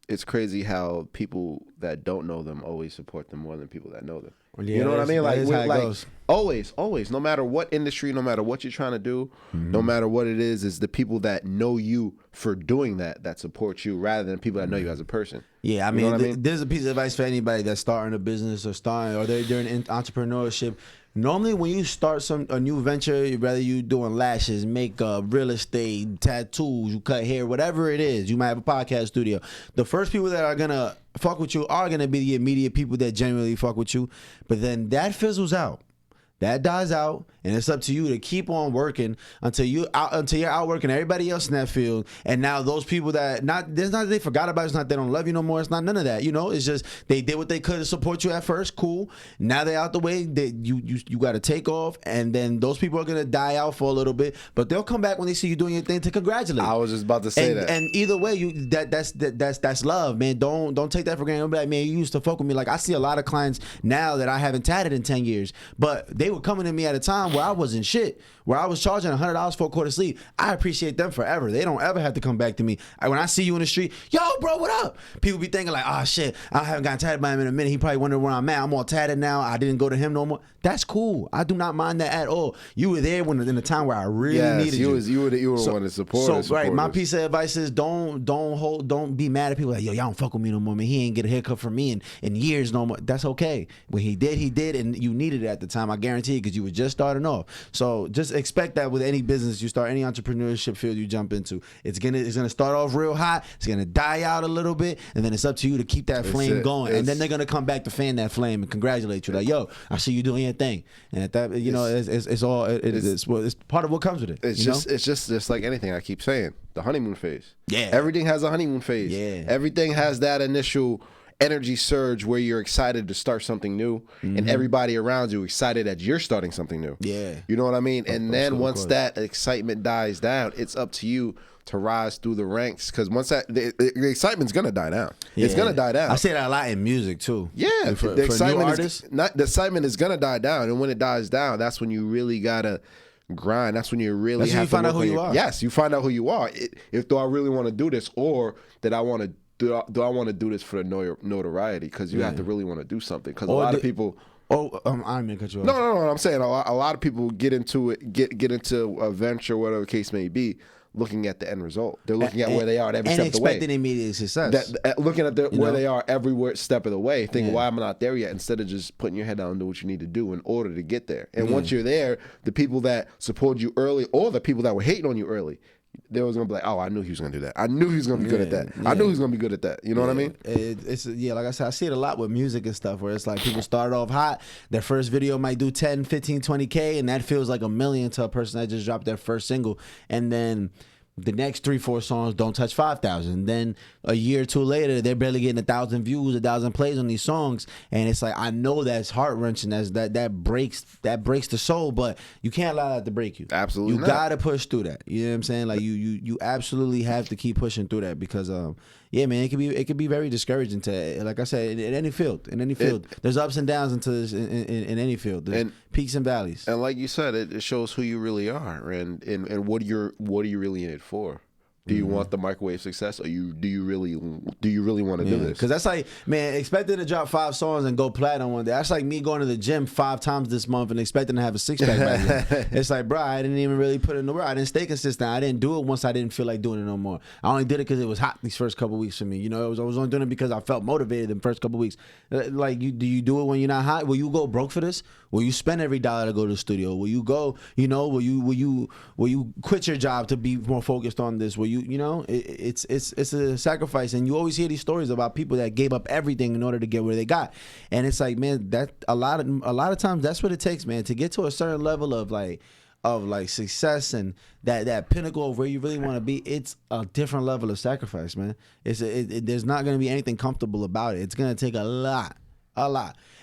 it's crazy how people that don't know them always support them more than people that know them. Yeah, you know what I mean? Like always, no matter what industry, no matter what you're trying to do, no matter what it is the people that know you for doing that support you, rather than people that know you as a person. Yeah, I mean, there's a piece of advice for anybody that's starting a business or they're in entrepreneurship. Normally, when you start a new venture, whether you doing lashes, makeup, real estate, tattoos, you cut hair, whatever it is, you might have a podcast studio. The first people that are gonna fuck with you are gonna be the immediate people that genuinely fuck with you. But then that fizzles out. That dies out, and it's up to you to keep on working until you're outworking everybody else in that field. And now those people that they forgot about it, it's not they don't love you no more. It's not none of that. You know, it's just they did what they could to support you at first. Cool. Now they're out the way. You got to take off, and then those people are gonna die out for a little bit, but they'll come back when they see you doing your thing to congratulate. I was just about to say that. And either way, that's love, man. Don't take that for granted. Don't be like, man, you used to fuck with me. Like, I see a lot of clients now that I haven't tatted in 10 years, but they were coming to me at a time where I wasn't shit, where I was charging $100 for a quarter sleeve. I appreciate them forever. They don't ever have to come back to me. When I see you in the street, yo, bro, what up? People be thinking like, oh shit, I haven't gotten tatted by him in a minute. He probably wondering where I'm at. I'm all tatted now. I didn't go to him no more. That's cool. I do not mind that at all. You were there in the time where I really needed you. You were one to support us. So right, my piece of advice is don't be mad at people like, yo, y'all don't fuck with me no more, man. He ain't get a haircut from me in years no more. That's okay. When he did, and you needed it at the time. I guarantee guaranteed because you were just starting off. So just expect that with any business you start, any entrepreneurship field you jump into, it's gonna start off real hot. It's gonna die out a little bit, and then it's up to you to keep that flame going. And then they're gonna come back to fan that flame and congratulate you. Like, yo, I see you doing your thing. And at that, it's part of what comes with it. It's just like anything I keep saying. The honeymoon phase. Yeah. Everything has a honeymoon phase. Yeah. Everything has that initial energy surge where you're excited to start something new, and everybody around you excited that you're starting something new. Yeah. You know what I mean? And then once that excitement dies down, it's up to you to rise through the ranks, because once that the excitement's gonna die down. Yeah. It's gonna die down. I say that a lot in music too. Yeah, for the excitement new the excitement is gonna die down, and when it dies down, that's when you really gotta grind. That's when you really have to find out who you are. Yes, you find out who you are. If do I really want to do this, or that I want to do I want to do this for the notoriety? Because you have to really want to do something. Because a lot of people. I didn't mean to cut you off. No. I'm saying a lot of people get into it, get into a venture, whatever the case may be, looking at the end result. They're looking at where they are at every step of the way. And expecting immediate success. Looking at where they are every step of the way, thinking, why am I not there yet? Instead of just putting your head down and do what you need to do in order to get there. And once you're there, the people that supported you early, or the people that were hating on you early, they was gonna be like, oh, I knew he was gonna do that. I knew he was gonna be good at that. I knew he was gonna be good at that. You know what I mean? It's like I said, I see it a lot with music and stuff, where it's like people start off hot. Their first video might do 10, 15, 20K, and that feels like $1 million to a person that just dropped their first single. And then the next 3-4 songs don't touch 5,000. Then a year or two later, they're barely getting 1,000 views, 1,000 plays on these songs, and it's like, I know that's heart wrenching. That breaks the soul, but you can't allow that to break you. Absolutely, you gotta push through that. You know what I'm saying? Like you absolutely have to keep pushing through that, because yeah, man, it could be very discouraging to, like I said, in any field. There's ups and downs in any field. There's peaks and valleys. And like you said, it shows who you really are, and what are you really in it for? Do you want the microwave success, or do you really want to do this? Because that's like, man, expecting to drop 5 songs and go platinum one day. That's like me going to the gym 5 times this month and expecting to have a 6-pack by then. It's like, bro, I didn't even really put in the work. I didn't stay consistent. I didn't do it once I didn't feel like doing it no more. I only did it because it was hot these first couple weeks for me. You know, I was only doing it because I felt motivated in the first couple weeks. Like, do you do it when you're not hot? Will you go broke for this? Will you spend every dollar to go to the studio? Will you go? You know, will you quit your job to be more focused on this? Will you know? It's a sacrifice, and you always hear these stories about people that gave up everything in order to get where they got, and it's like, man, that a lot of times that's what it takes, man, to get to a certain level of success and that pinnacle of where you really want to be. It's a different level of sacrifice, man. There's not going to be anything comfortable about it. It's going to take a lot.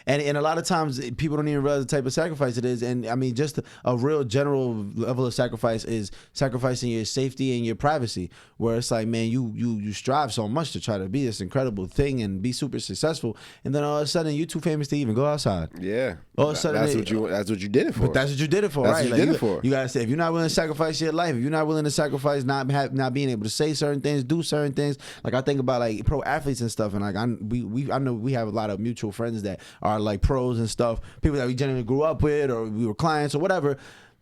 And a lot of times people don't even realize the type of sacrifice it is. And I mean, just a real general level of sacrifice is sacrificing your safety and your privacy, where it's like, man, you strive so much to try to be this incredible thing and be super successful, and then all of a sudden you're too famous to even go outside. Yeah. All of a sudden that's what you did it for. But that's what you did it for, that's right? What you did it for. You gotta say, if you're not willing to sacrifice your life, if you're not willing to sacrifice not being able to say certain things, do certain things. Like, I think about like pro athletes and stuff, and like I know we have a lot of mutual friends that are like pros and stuff, people that we generally grew up with, or we were clients or whatever,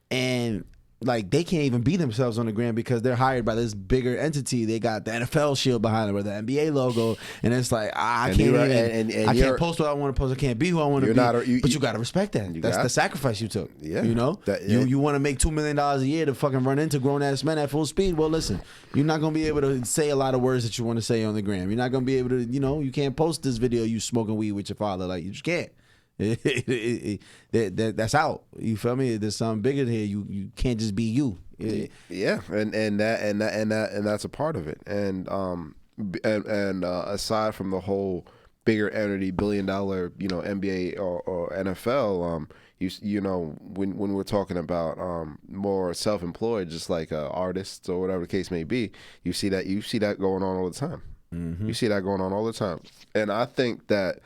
and like they can't even be themselves on the gram because they're hired by this bigger entity. They got the NFL shield behind them or the NBA logo, and it's like, I can't post what I want to post. I can't be who I want to be. But you got to respect that. That's the sacrifice you took. Yeah, you know, you want to make $2 million a year to fucking run into grown ass men at full speed. Well, listen, you're not gonna be able to say a lot of words that you want to say on the gram. You're not gonna be able to, you can't post this video you smoking weed with your father. Like, you just can't. That's out. You feel me? There's something bigger here. You can't just be you. Yeah, and that's a part of it. And aside from the whole bigger entity, $1 billion, NBA or NFL, when we're talking about more self-employed, just like artists or whatever the case may be, you see that going on all the time. Mm-hmm. You see that going on all the time, and I think that.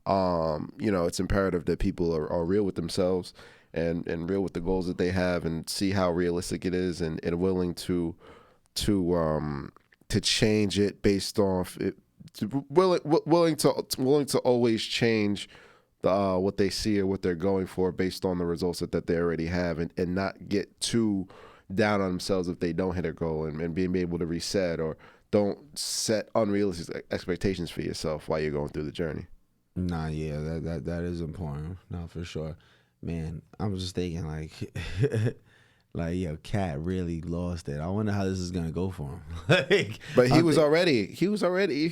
It's imperative that people are real with themselves and real with the goals that they have, and see how realistic it is, and willing to change it based off it, willing to always change what they see or what they're going for based on the results that they already have, and not get too down on themselves if they don't hit a goal, and being able to reset, or don't set unrealistic expectations for yourself while you're going through the journey. Nah, yeah, that is important. No, for sure. Man, I'm just thinking like, like yo, Katt really lost it. I wonder how this is gonna go for him. Like, But he was already, he was already,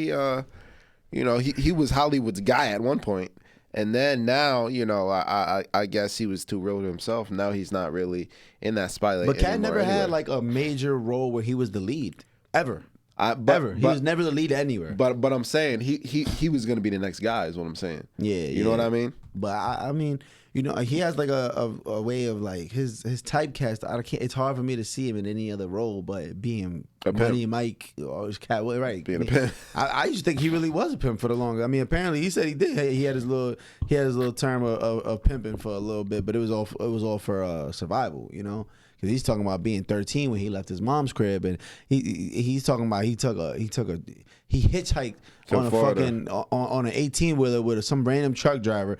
you know, he was Hollywood's guy at one point, and then now, you know, I guess he was too real to himself. Now he's not really in that spotlight. But Katt never anyway. had like a major role where he was the lead ever. Ever. He was never the lead anywhere. But I'm saying he was gonna be the next guy. Is what I'm saying. Yeah, you know what I mean. But I mean, you know, he has like a way of like his typecast. I can't. It's hard for me to see him in any other role, but being Money Mike or Katt, right? Being a pimp. I used to think he really was a pimp for the longest. I mean, apparently he said he did. He had his little term of pimping for a little bit, but it was all for survival, you know. Because he's talking about being 13 when he left his mom's crib, and he's talking about he hitchhiked on a fucking on an 18-wheeler with some random truck driver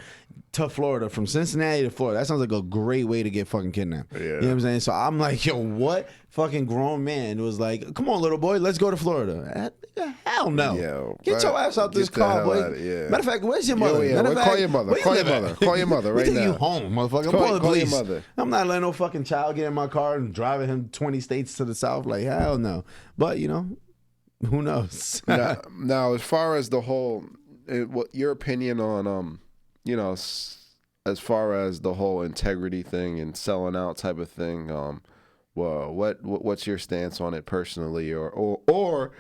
to Florida, from Cincinnati to Florida. That sounds like a great way to get fucking kidnapped. Yeah. You know what I'm saying? So I'm like, yo, what fucking grown man was like, come on, little boy, let's go to Florida? Hell no. Yo, get your ass out this car, boy. Matter of fact, where's your mother? Call your mother. Call your mother. Call your mother right now. You home, motherfucker. Call the police. your mother. I'm not letting no fucking child get in my car and driving him 20 states to the south. Like, hell no. But, you know, who knows? now, as far as the whole, what your opinion on, you know, as far as the whole integrity thing and selling out type of thing, well, what's your stance on it personally, or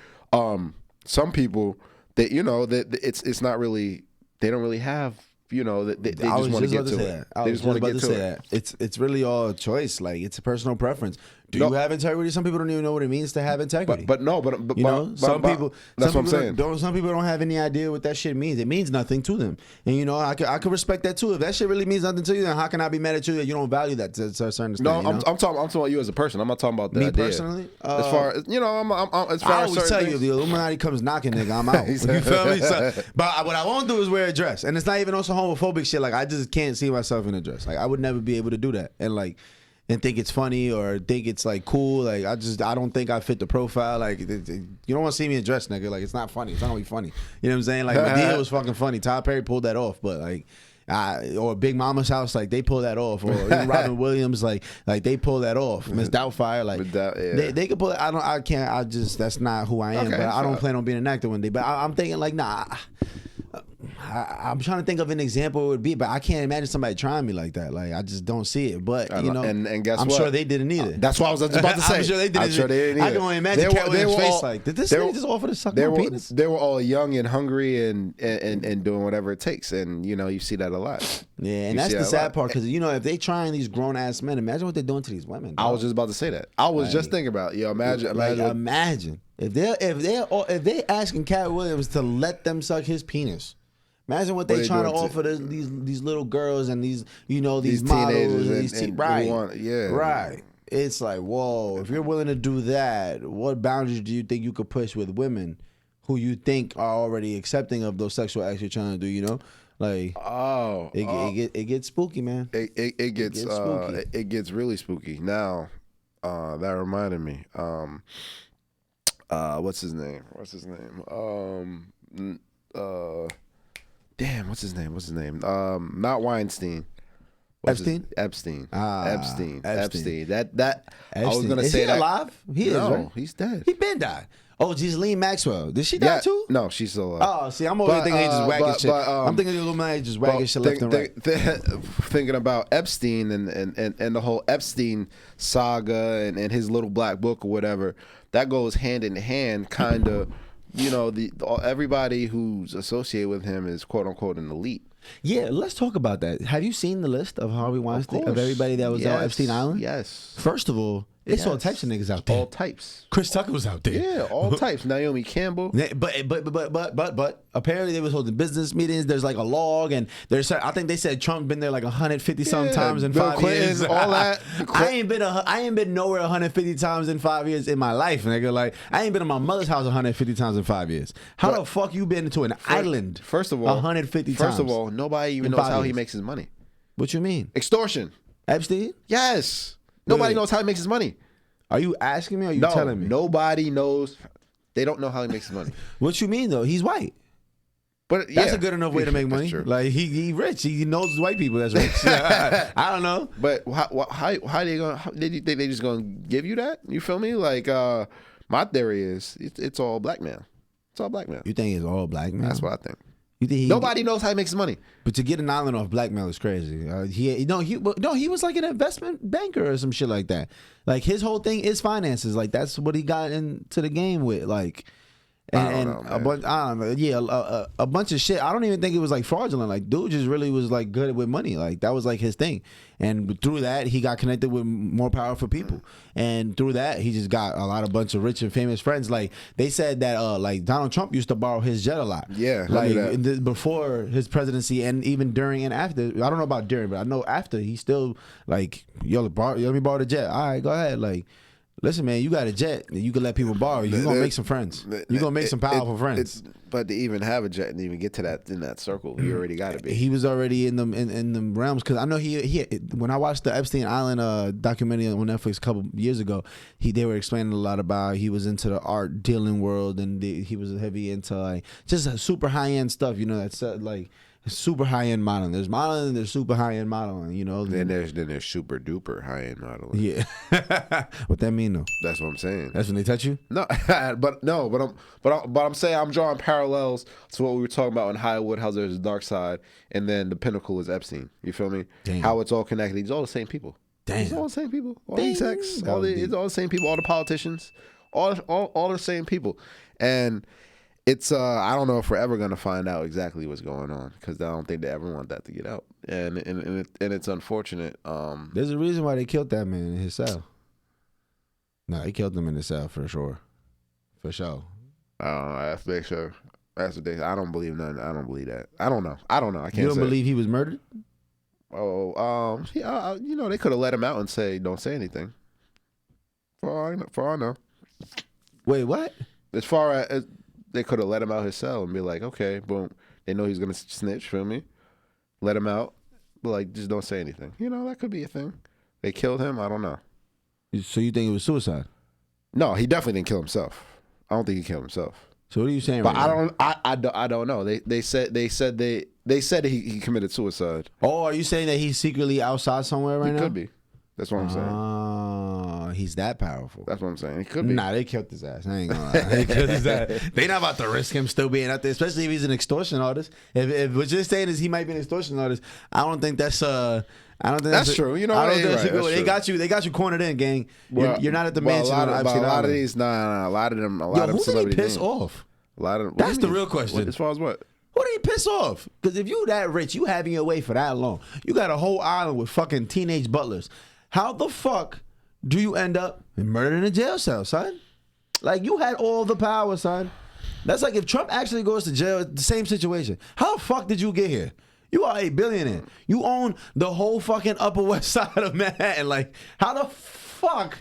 some people that, you know, that it's not really, they don't really have, you know, that they just want to get to it. I was just about to say that. It's really all a choice. Like, it's a personal preference. Do you have integrity? Some people don't even know what it means to have integrity. But you know, some people. That's what I'm saying. Some people don't have any idea what that shit means. It means nothing to them, and you know, I could respect that too. If that shit really means nothing to you, then how can I be mad at you that you don't value that to a certain extent? No, you know? I'm talking about you as a person. I'm not talking about the me idea. Personally. As far as, you know, I'm as far I as always tell you, if the Illuminati comes knocking, nigga, I'm out. You feel me? So, but what I won't do is wear a dress, and it's not even also homophobic shit. Like, I just can't see myself in a dress. Like, I would never be able to do that, and think it's funny or think it's like cool. Like, I don't think I fit the profile. Like, you don't want to see me in dress, nigga. Like, it's not funny. It's not gonna be funny. You know what I'm saying? Like, Madea was fucking funny. Tyler Perry pulled that off, but like, or Big Mama's House, like, they pull that off. Or even Robin Williams, like they pull that off. Miss Doubtfire, like they could pull it. I can't. That's not who I am. Okay, but I don't plan on being an actor one day. But I'm thinking like, nah. I'm trying to think of an example it would be, but I can't imagine somebody trying me like that. Like, I just don't see it. But you know, and guess I'm what? sure they didn't either. That's what I was about to say. I'm sure they didn't. I can only imagine Katt Williams' face. Like, did this thing just offer to suck my penis? They were all young and hungry and doing whatever it takes, and you know, you see that a lot. Yeah, and that's the sad part, because you know, if they trying these grown ass men, imagine what they're doing to these women. Dog. I was just about to say that. I was just thinking about imagine if they asking Katt Williams to let them suck his penis. Imagine what they trying to offer these little girls and these, you know, these models and these right. Right. It's like, whoa, if you're willing to do that, what boundaries do you think you could push with women who you think are already accepting of those sexual acts you're trying to do, you know? Like, it gets spooky, man. It gets spooky. It gets really spooky. Now, that reminded me. What's his name? Damn, what's his name? Not Weinstein. Epstein? Epstein. Epstein. That I was gonna say that. Is he alive? He is, right? He's dead. He been died. Oh, Ghislaine Maxwell. Did she die too? No, she's still alive. Oh, see, I'm over thinking they just wagging shit. I'm thinking the Illuminati just wagging shit left and right. Thinking about Epstein and the whole Epstein saga and his little black book or whatever, that goes hand in hand, kind of. You know, everybody who's associated with him is quote unquote an elite. Yeah, let's talk about that. Have you seen the list of Harvey Weinstein, of everybody that was on Epstein Island? Yes. First of all, it's all types of niggas out there. All types. Chris Tucker was out there. Yeah, all types. Naomi Campbell. But apparently they was holding business meetings. There's like a log, and I think they said Trump been there like 150 some times in Bill 5 Clinton, years. All that. I ain't been nowhere 150 times in 5 years in my life, nigga. Like, I ain't been in my mother's house 150 times in 5 years. How the fuck you been into an island? First of all, 150 times. First of all, nobody even knows how he makes his money. What you mean? Extortion. Epstein? Yes. Nobody knows how he makes his money. Are you asking me or are you telling me? Nobody knows. They don't know how he makes his money. What you mean, though? He's white. But yeah, That's a good enough way to make money. True. Like he rich. He knows white people that's rich. I don't know. But how they gonna? Did you think they just gonna give you that? You feel me? Like my theory is it's all blackmail. It's all blackmail. You think it's all blackmail? That's what I think. You think Nobody knows how he makes his money. But to get an island off blackmail is crazy. He was like an investment banker or some shit like that. Like his whole thing is finances. Like that's what he got into the game with. Like. And a bunch, I don't know, yeah, a bunch of shit. I don't even think it was like fraudulent. Like, dude just really was like good with money. Like that was like his thing. And through that, he got connected with more powerful people. And through that, he just got a bunch of rich and famous friends. Like they said that, like Donald Trump used to borrow his jet a lot. Yeah, like before his presidency and even during and after. I don't know about during, but I know after he still like, yo, let me borrow the jet. All right, go ahead. Like. Listen, man, you got a jet. You can let people borrow. You're going to make some friends. You're going to make some powerful friends. But to even have a jet and even get to that in that circle, you already got to be. He was already in the realms because I know he when I watched the Epstein Island documentary on Netflix a couple years ago, they were explaining a lot about he was into the art dealing world and he was heavy into like just super high end stuff. You know, that's like. Super high end modeling. There's modeling. There's super high end modeling. You know. Then there's super duper high end modeling. Yeah. What that mean though? That's what I'm saying. That's when they touch you. No, but I'm saying I'm drawing parallels to what we were talking about in Hollywood. How there's a dark side, and then the pinnacle is Epstein. You feel me? Damn. How it's all connected. It's all the same people. Damn. It's all the same people. All the execs. It's all the same people. All the politicians. All the same people. And. It's I don't know if we're ever gonna find out exactly what's going on because I don't think they ever want that to get out, and it's unfortunate. There's a reason why they killed that man in his cell. No, they killed him in his cell for sure. That's make sure. That's what they. I don't believe nothing. I don't believe that. I don't know. I can't. You don't believe he was murdered? Oh, yeah. You know, they could have let him out and say, "Don't say anything." For all I know. Wait, what? As far as they could have let him out his cell and be like, okay, boom. They know he's gonna snitch, feel me? Let him out, but like, just don't say anything. You know, that could be a thing. They killed him. I don't know. So you think it was suicide? No, he definitely didn't kill himself. I don't think he killed himself. So what are you saying? But right I don't know. They said he committed suicide. Oh, are you saying that he's secretly outside somewhere right now? He could be. That's what I'm saying. Oh, he's that powerful. That's what I'm saying. He could be. Nah, they killed his ass. I ain't gonna lie. They killed his ass. They not about to risk him still being out there, especially if he's an extortion artist. If what you're saying is he might be an extortion artist, I don't think that's that's true. You know, I don't think that's right. good. They got you cornered in, gang. You're not at the mansion. A lot of these, nah, a lot of them, who did he piss off? A lot of them. That's the real question. As far as what? Who did he piss off? Because if you that rich, you having your way for that long, you got a whole island with fucking teenage butlers. How the fuck do you end up murdered in a jail cell, son? Like, you had all the power, son. That's like if Trump actually goes to jail, the same situation. How the fuck did you get here? You are a billionaire. You own the whole fucking Upper West Side of Manhattan. Like, how the fuck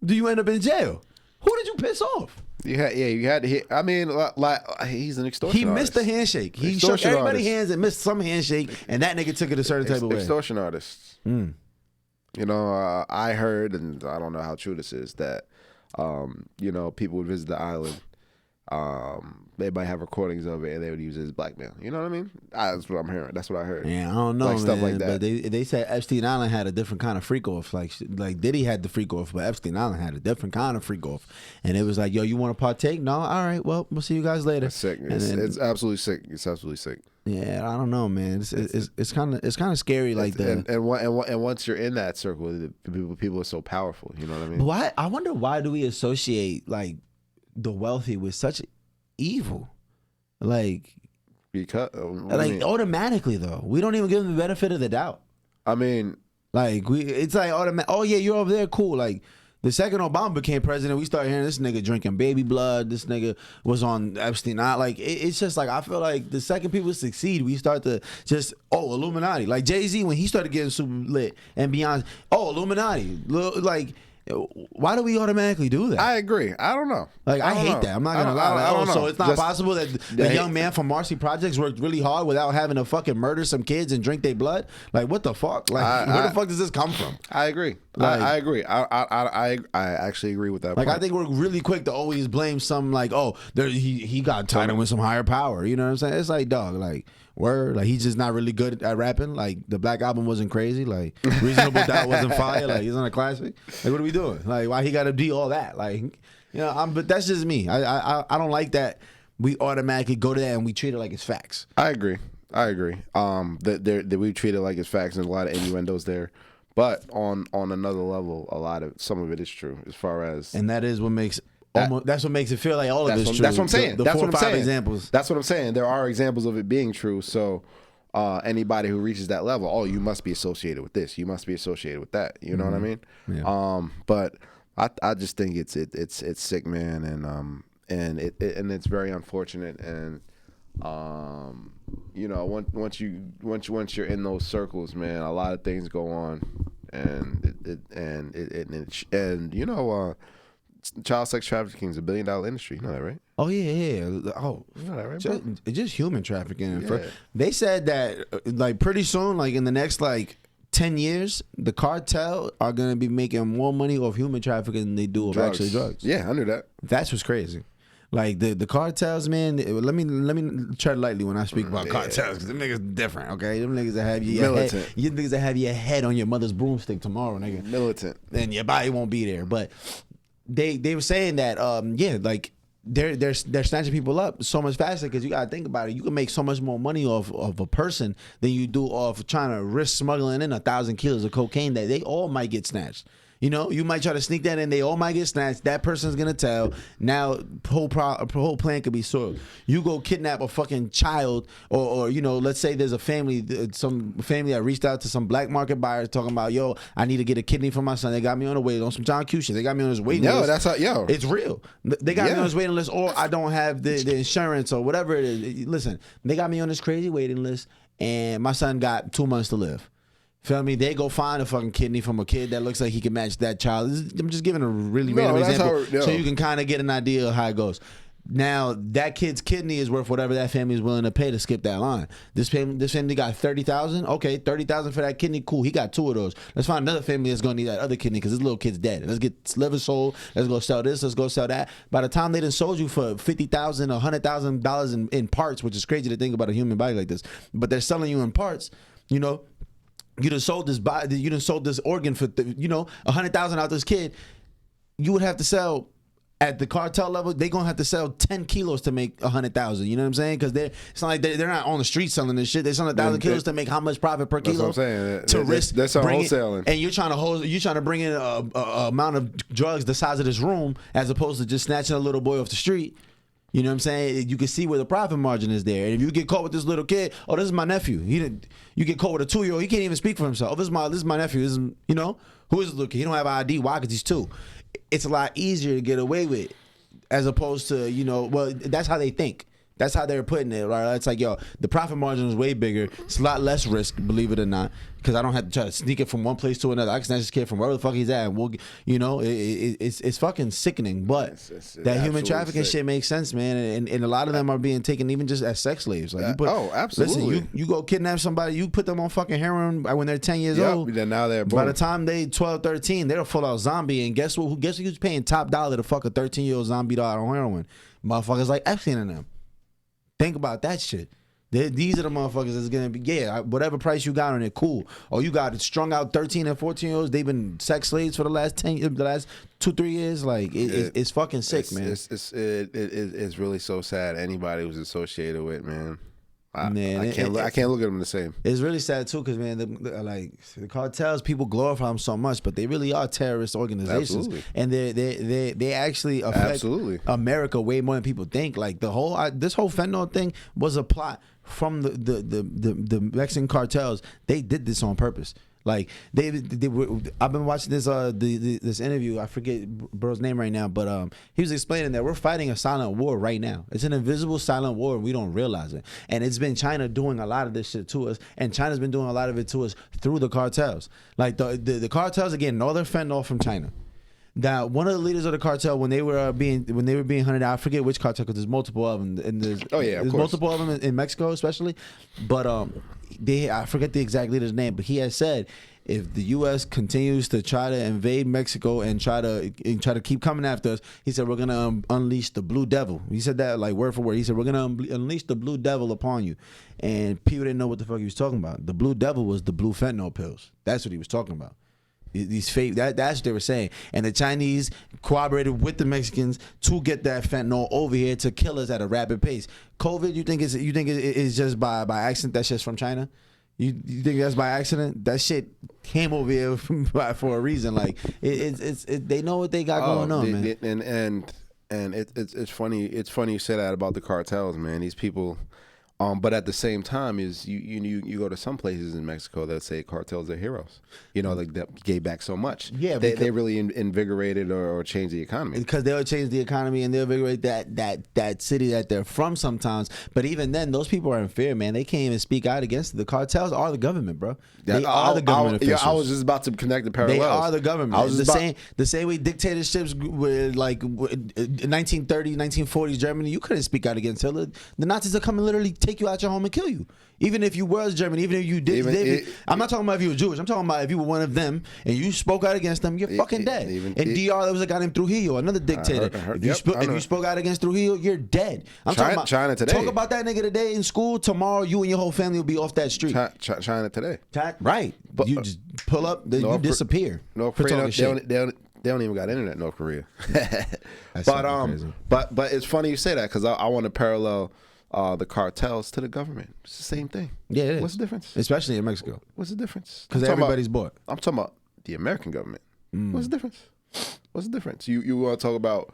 do you end up in jail? Who did you piss off? You had to hit. I mean, like he's an extortion He artist. Missed the handshake. He shook everybody's hands and missed some handshake, and that nigga took it a certain type of way. Extortion artists. You know, I heard, and I don't know how true this is, that, you know, people would visit the island. They might have recordings of it, and they would use it as blackmail. You know what I mean? That's what I'm hearing. That's what I heard. Yeah, I don't know, like, stuff like that. But they said Epstein Island had a different kind of freak off. Like Diddy had the freak off, but Epstein Island had a different kind of freak off. And it was like, yo, you want to partake? No, all right. Well, we'll see you guys later. It's sick. It's absolutely sick. It's absolutely sick. Yeah, I don't know, man. It's kind of scary, like and once you're in that circle, the people are so powerful. You know what I mean? Why? I wonder why do we associate like the wealthy with such evil, like because automatically though. We don't even give them the benefit of the doubt. I mean, like it's like automatic. Oh yeah, you're over there, cool. Like. The second Obama became president, we started hearing this nigga drinking baby blood. This nigga was on Epstein. It's just like, I feel like the second people succeed, we start to just, Illuminati. Like Jay-Z, when he started getting super lit, and Beyonce, Illuminati. Like, why do we automatically do that? I agree. I don't know. Like, I hate that. I'm not going to lie. I don't know. So it's not possible that the young man from Marcy Projects worked really hard without having to fucking murder some kids and drink their blood? Like, what the fuck? Like, where the fuck does this come from? I agree. Like, I agree. I actually agree with that. Like, point. I think we're really quick to always blame some, like, oh, he got tied in with some higher power. You know what I'm saying? It's like, dog, like, word, like, he's just not really good at rapping. Like, the Black Album wasn't crazy. Like, Reasonable Doubt wasn't fire. Like, he's on a classic. Like, what are we doing? Like, why he got to be all that? Like, you know, but that's just me. I don't like that we automatically go to that and we treat it like it's facts. I agree. That we treat it like it's facts and a lot of innuendos there. But on another level, some of it is true as far as, and that is what makes that's what makes it feel like all of it's true. That's what I'm saying. The that's 4 what or I'm 5 saying. examples. That's what I'm saying. There are examples of it being true. So anybody who reaches that level, oh, you must be associated with this. You must be associated with that. You know what I mean? Yeah. But I just think it's sick, man, and it's very unfortunate. And you know, once you're in those circles, man, a lot of things go on, and you know, child sex trafficking is $1 billion industry. You know that, right? Oh yeah. Oh, You know that, right, just, bro? just human trafficking. Yeah. They said that like pretty soon, like in the next like 10 years, the cartel are gonna be making more money off human trafficking than they do of actually drugs. Yeah, I knew that. That's what's crazy. Like the cartels, man. Let me tread lightly when I speak about cartels, because them niggas different. Okay, them niggas that have your Militant. head, you niggas that have your head on your mother's broomstick tomorrow, nigga. Militant. And your body won't be there. But they were saying that like they're snatching people up so much faster, because you gotta think about it. You can make so much more money off of a person than you do off trying to risk smuggling in 1,000 kilos of cocaine that they all might get snatched. You know, you might try to sneak that in. They all might get snatched. That person's gonna tell. Now, whole plan could be soiled. You go kidnap a fucking child, or you know, let's say there's a family, some family that reached out to some black market buyers talking about, yo, I need to get a kidney for my son. They got me on the wait on some John Q shit. They got me on this waiting list. That's how. It's real. They got me on this waiting list, or I don't have the insurance or whatever it is. Listen, they got me on this crazy waiting list, and my son got 2 months to live. Feel me? They go find a fucking kidney from a kid that looks like he can match that child. I'm just giving a really random example so you can kind of get an idea of how it goes. Now, that kid's kidney is worth whatever that family is willing to pay to skip that line. This family got $30,000. Okay, $30,000 for that kidney. Cool. He got 2 of those. Let's find another family that's gonna need that other kidney because this little kid's dead. Let's get liver sold. Let's go sell this. Let's go sell that. By the time they done sold you for $50,000, $100,000 in parts, which is crazy to think about a human body like this, but they're selling you in parts. You know. You done sold this body. You done sold this organ for $100,000 out this kid. You would have to sell at the cartel level. They gonna have to sell 10 kilos to make 100,000. You know what I'm saying? Because it's not like they're not on the street selling this shit. They're selling 1,000 kilos to make how much profit per kilo? That's what I'm saying. To risk that's wholesaling. And you're trying to bring in a amount of drugs the size of this room, as opposed to just snatching a little boy off the street. You know what I'm saying? You can see where the profit margin is there. And if you get caught with this little kid, oh, this is my nephew. You get caught with a 2-year-old, he can't even speak for himself. Oh, this is my nephew. This is, who is this little kid? He don't have ID. Why? Because he's 2. It's a lot easier to get away with, as opposed to, well, that's how they think. That's how they're putting it, right? It's like, yo, the profit margin is way bigger. It's a lot less risk, believe it or not, because I don't have to try to sneak it from one place to another. I can snatch this kid from wherever the fuck he's at, and we'll, it's fucking sickening. But that human trafficking shit makes sense, man. And a lot of them are being taken even just as sex slaves. Like absolutely. Listen, you go kidnap somebody, you put them on fucking heroin when they're 10 years old. Then now they're by the time they 12, 13, they're a full out zombie. And guess what? Guess who's paying top dollar to fuck a 13-year-old zombie dog on heroin? Motherfuckers like Epstein and them. Think about that shit. These are the motherfuckers that's gonna be, whatever price you got on it, cool. Or you got it strung out 13 and 14-year-olds. They've been sex slaves for the last 2-3 years. Like it's fucking sick, man. It's really so sad. Anybody who's associated with, man. I can't look at them the same. It's really sad too, because man, the cartels, people glorify them so much, but they really are terrorist organizations. Absolutely. And they actually affect America way more than people think. Like this whole fentanyl thing was a plot from the Mexican cartels. They did this on purpose. Like they were. I've been watching this interview. I forget bro's name right now, but he was explaining that we're fighting a silent war right now. It's an invisible silent war, and we don't realize it. And it's been China doing a lot of this shit to us, and China's been doing a lot of it to us through the cartels. Like the cartels are getting all their fentanyl from China. that one of the leaders of the cartel, when they were being hunted out, I forget which cartel because there's multiple of them, and there's multiple of them in Mexico especially, but I forget the exact leader's name, but he has said if the U.S. continues to try to invade Mexico and try to keep coming after us, he said we're gonna unleash the blue devil. He said that like word for word. He said we're gonna unleash the blue devil upon you, and people didn't know what the fuck he was talking about. The blue devil was the blue fentanyl pills. That's what he was talking about. These fake that's what they were saying, and the Chinese cooperated with the Mexicans to get that fentanyl over here to kill us at a rapid pace. COVID, you think it's just by accident? That's just from China. You think that's by accident? That shit came over here for a reason. Like they know what they got going on, man. And it's funny. It's funny you say that about the cartels, man. These people. But at the same time, is you go to some places in Mexico that say cartels are heroes. You know, like that gave back so much. Yeah, they really invigorated or changed the economy. Because they'll change the economy and they'll invigorate that city that they're from sometimes. But even then, those people are in fear, man. They can't even speak out against it. The cartels are the government, bro. They are the government officials. I was just about to connect the parallels. They are the government. The same way dictatorships were like 1930s, 1940s Germany. You couldn't speak out against Hitler. The Nazis are coming literally take you out your home and kill you. Even if you was German, even if you did, I'm not talking about if you were Jewish. I'm talking about if you were one of them and you spoke out against them, you're fucking dead. In DR, there was a guy named Trujillo, another dictator. If you spoke out against Trujillo, you're dead. I'm talking about China today. Talk about that nigga today in school. Tomorrow, you and your whole family will be off that street. China today. Right. But you just pull up, you disappear. North Korea, they don't even got internet in North Korea. But it's funny you say that because I want to parallel the cartels to the government. It's the same thing. Yeah, it is. What's the difference? Especially in Mexico. What's the difference? Because everybody's bought. I'm talking about the American government. What's the difference? What's the difference? You want to talk about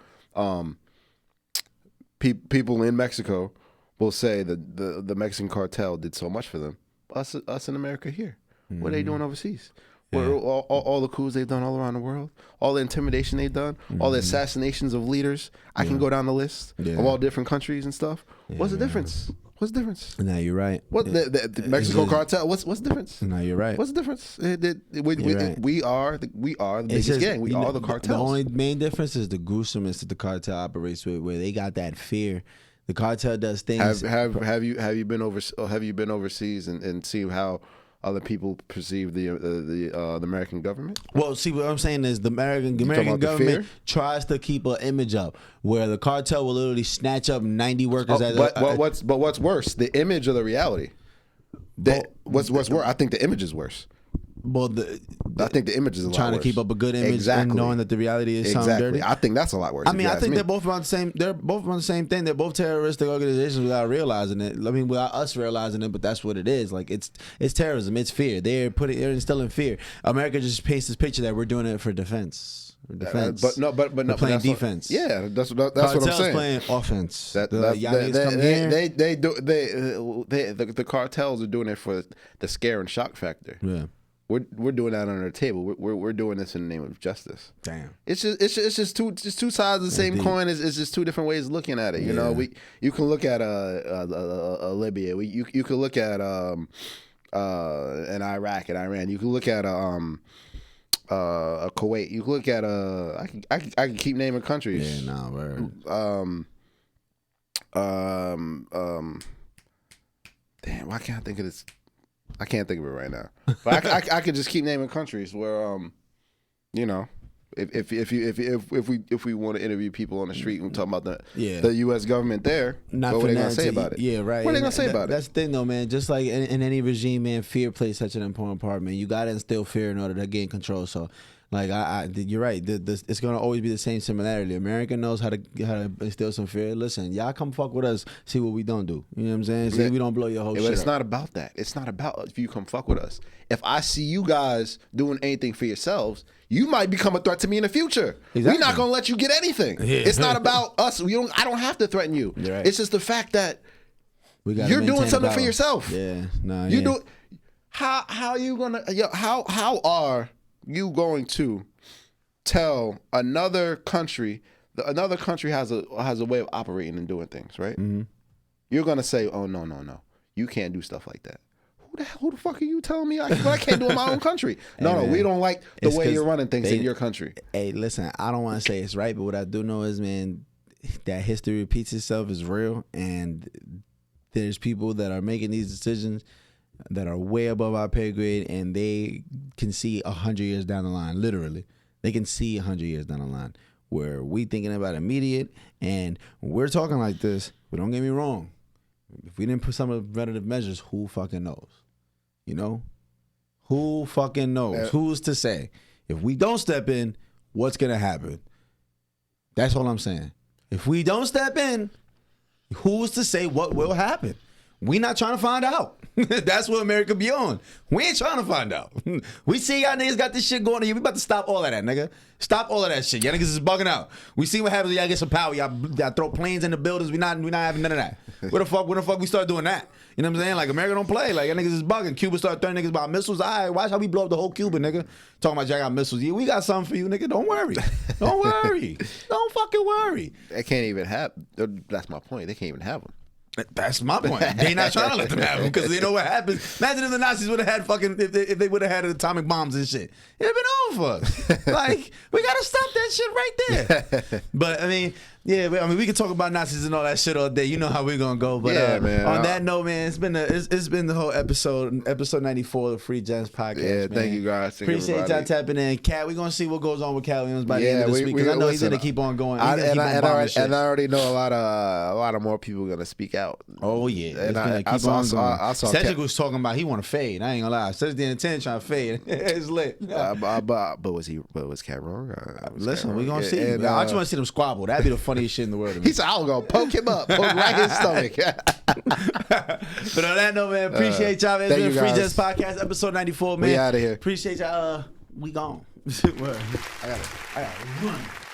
people in Mexico will say that the Mexican cartel did so much for them. Us in America here. What are they doing overseas? Yeah. All the coups they've done all around the world, all the intimidation they've done, all the assassinations of leaders. I can go down the list of all different countries and stuff. What's the difference? What's the difference? No, you're right. What the Mexico cartel? What's the difference? No, you're right. What's the difference? We are the biggest gang. We are the cartels. The only main difference is the gruesomeness that the cartel operates with, where they got that fear. The cartel does things. Have you been overseas and see how other people perceive the American government? Well, see, what I'm saying is the American government tries to keep an image up where the cartel will literally snatch up 90 workers. What's worse, the image or the reality? What's worse? I think the image is worse. Well, I think the image is a lot trying worse. to keep up a good image and knowing that the reality is something dirty. I think that's a lot worse. I mean, I think they're both on the same. They're both on the same thing. They're both terroristic organizations without realizing it. I mean, without us realizing it, but that's what it is. Like it's terrorism. It's fear. They're instilling fear. America just paints this picture that we're doing it for defense. Defense. But playing defense. That's what I'm saying. Playing offense. The cartels are doing it for the scare and shock factor. Yeah. We're doing that under the table. We're doing this in the name of justice. Damn. It's just two sides of the same coin. It's just two different ways of looking at it. You know, you can look at Libya. You can look at an Iraq and Iran. You can look at Kuwait. You can look at I can keep naming countries. Yeah, nah, word. Damn, why can't I think of this? I can't think of it right now, but I could just keep naming countries where, you know, if we want to interview people on the street and talk about the U.S. government there, what are they gonna say about it? Yeah, right. What are they gonna say about it? That's the thing, though, man. Just like in any regime, man, fear plays such an important part, man. You gotta instill fear in order to gain control. So, like, you're right. It's gonna always be the same similarity. America knows how to instill some fear. Listen, y'all come fuck with us. See what we don't do. You know what I'm saying? See, we don't blow your whole shit. But it's up. not about that. It's not about if you come fuck with us. If I see you guys doing anything for yourselves, you might become a threat to me in the future. Exactly. We're not gonna let you get anything. Yeah. It's not about us. I don't have to threaten you. Right. It's just the fact that you're doing something for yourself. Yeah. No. You do. How are you gonna? How are you going to tell another country has a way of operating and doing things, right? Mm-hmm. You're gonna say, oh no, you can't do stuff like that. who the fuck are you telling me what I can't do in my own country? No, we don't like the way you're running things in your country. Hey, listen, I don't want to say it's right, but what I do know is, man, that history repeats itself is real, and there's people that are making these decisions that are way above our pay grade, and they can see 100 years down the line. Literally, they can see 100 years down the line. Where we thinking about immediate, and when we're talking like this, but don't get me wrong. If we didn't put some of the preventative measures, who fucking knows? You know? Who fucking knows? Yeah. Who's to say? If we don't step in, what's going to happen? That's all I'm saying. If we don't step in, who's to say what will happen? We not trying to find out. That's what America be on. We ain't trying to find out. We see y'all niggas got this shit going on here. We about to stop all of that, nigga. Stop all of that shit. Y'all niggas is bugging out. We see what happens when y'all get some power. Y'all throw planes in the buildings. We not having none of that. When the fuck we start doing that? You know what I'm saying? Like, America don't play. Like, y'all niggas is bugging. Cuba start throwing niggas about missiles. All right, watch how we blow up the whole Cuba, nigga. Talking about y'all got missiles. Yeah, we got something for you, nigga. Don't worry. Don't worry. Don't fucking worry. They can't even have. That's my point. They can't even have them. That's my point. They not trying to let them have them because they know what happens. Imagine if the Nazis would have had fucking, if they would have had atomic bombs and shit. It'd have been over for us. Like, we got to stop that shit right there. But, I mean, yeah, we can talk about Nazis and all that shit all day. You know how we're going to go. But yeah, man. On that note, man, it's been the whole episode 94 of the Free Gems podcast. Yeah, man. thank you guys. Appreciate y'all tapping in. Kat, we're going to see what goes on with Katt Williams by the end of this week because I know he's going to keep on going. And I already know a lot of more people are going to speak out. Oh, yeah. And I saw Cedric was talking about he want to fade. I ain't going to lie. Cedric the intent trying to fade. It's lit. But was Kat wrong? Listen, we're going to see. And, I just want to see them squabble. That'd be the funniest shit in the world to me. He said, I was going to poke him up. Poke right his stomach. But on that note, man, appreciate y'all. It's been Free Gems Podcast, episode 94, man. We out of here. Appreciate y'all. We gone. I got it.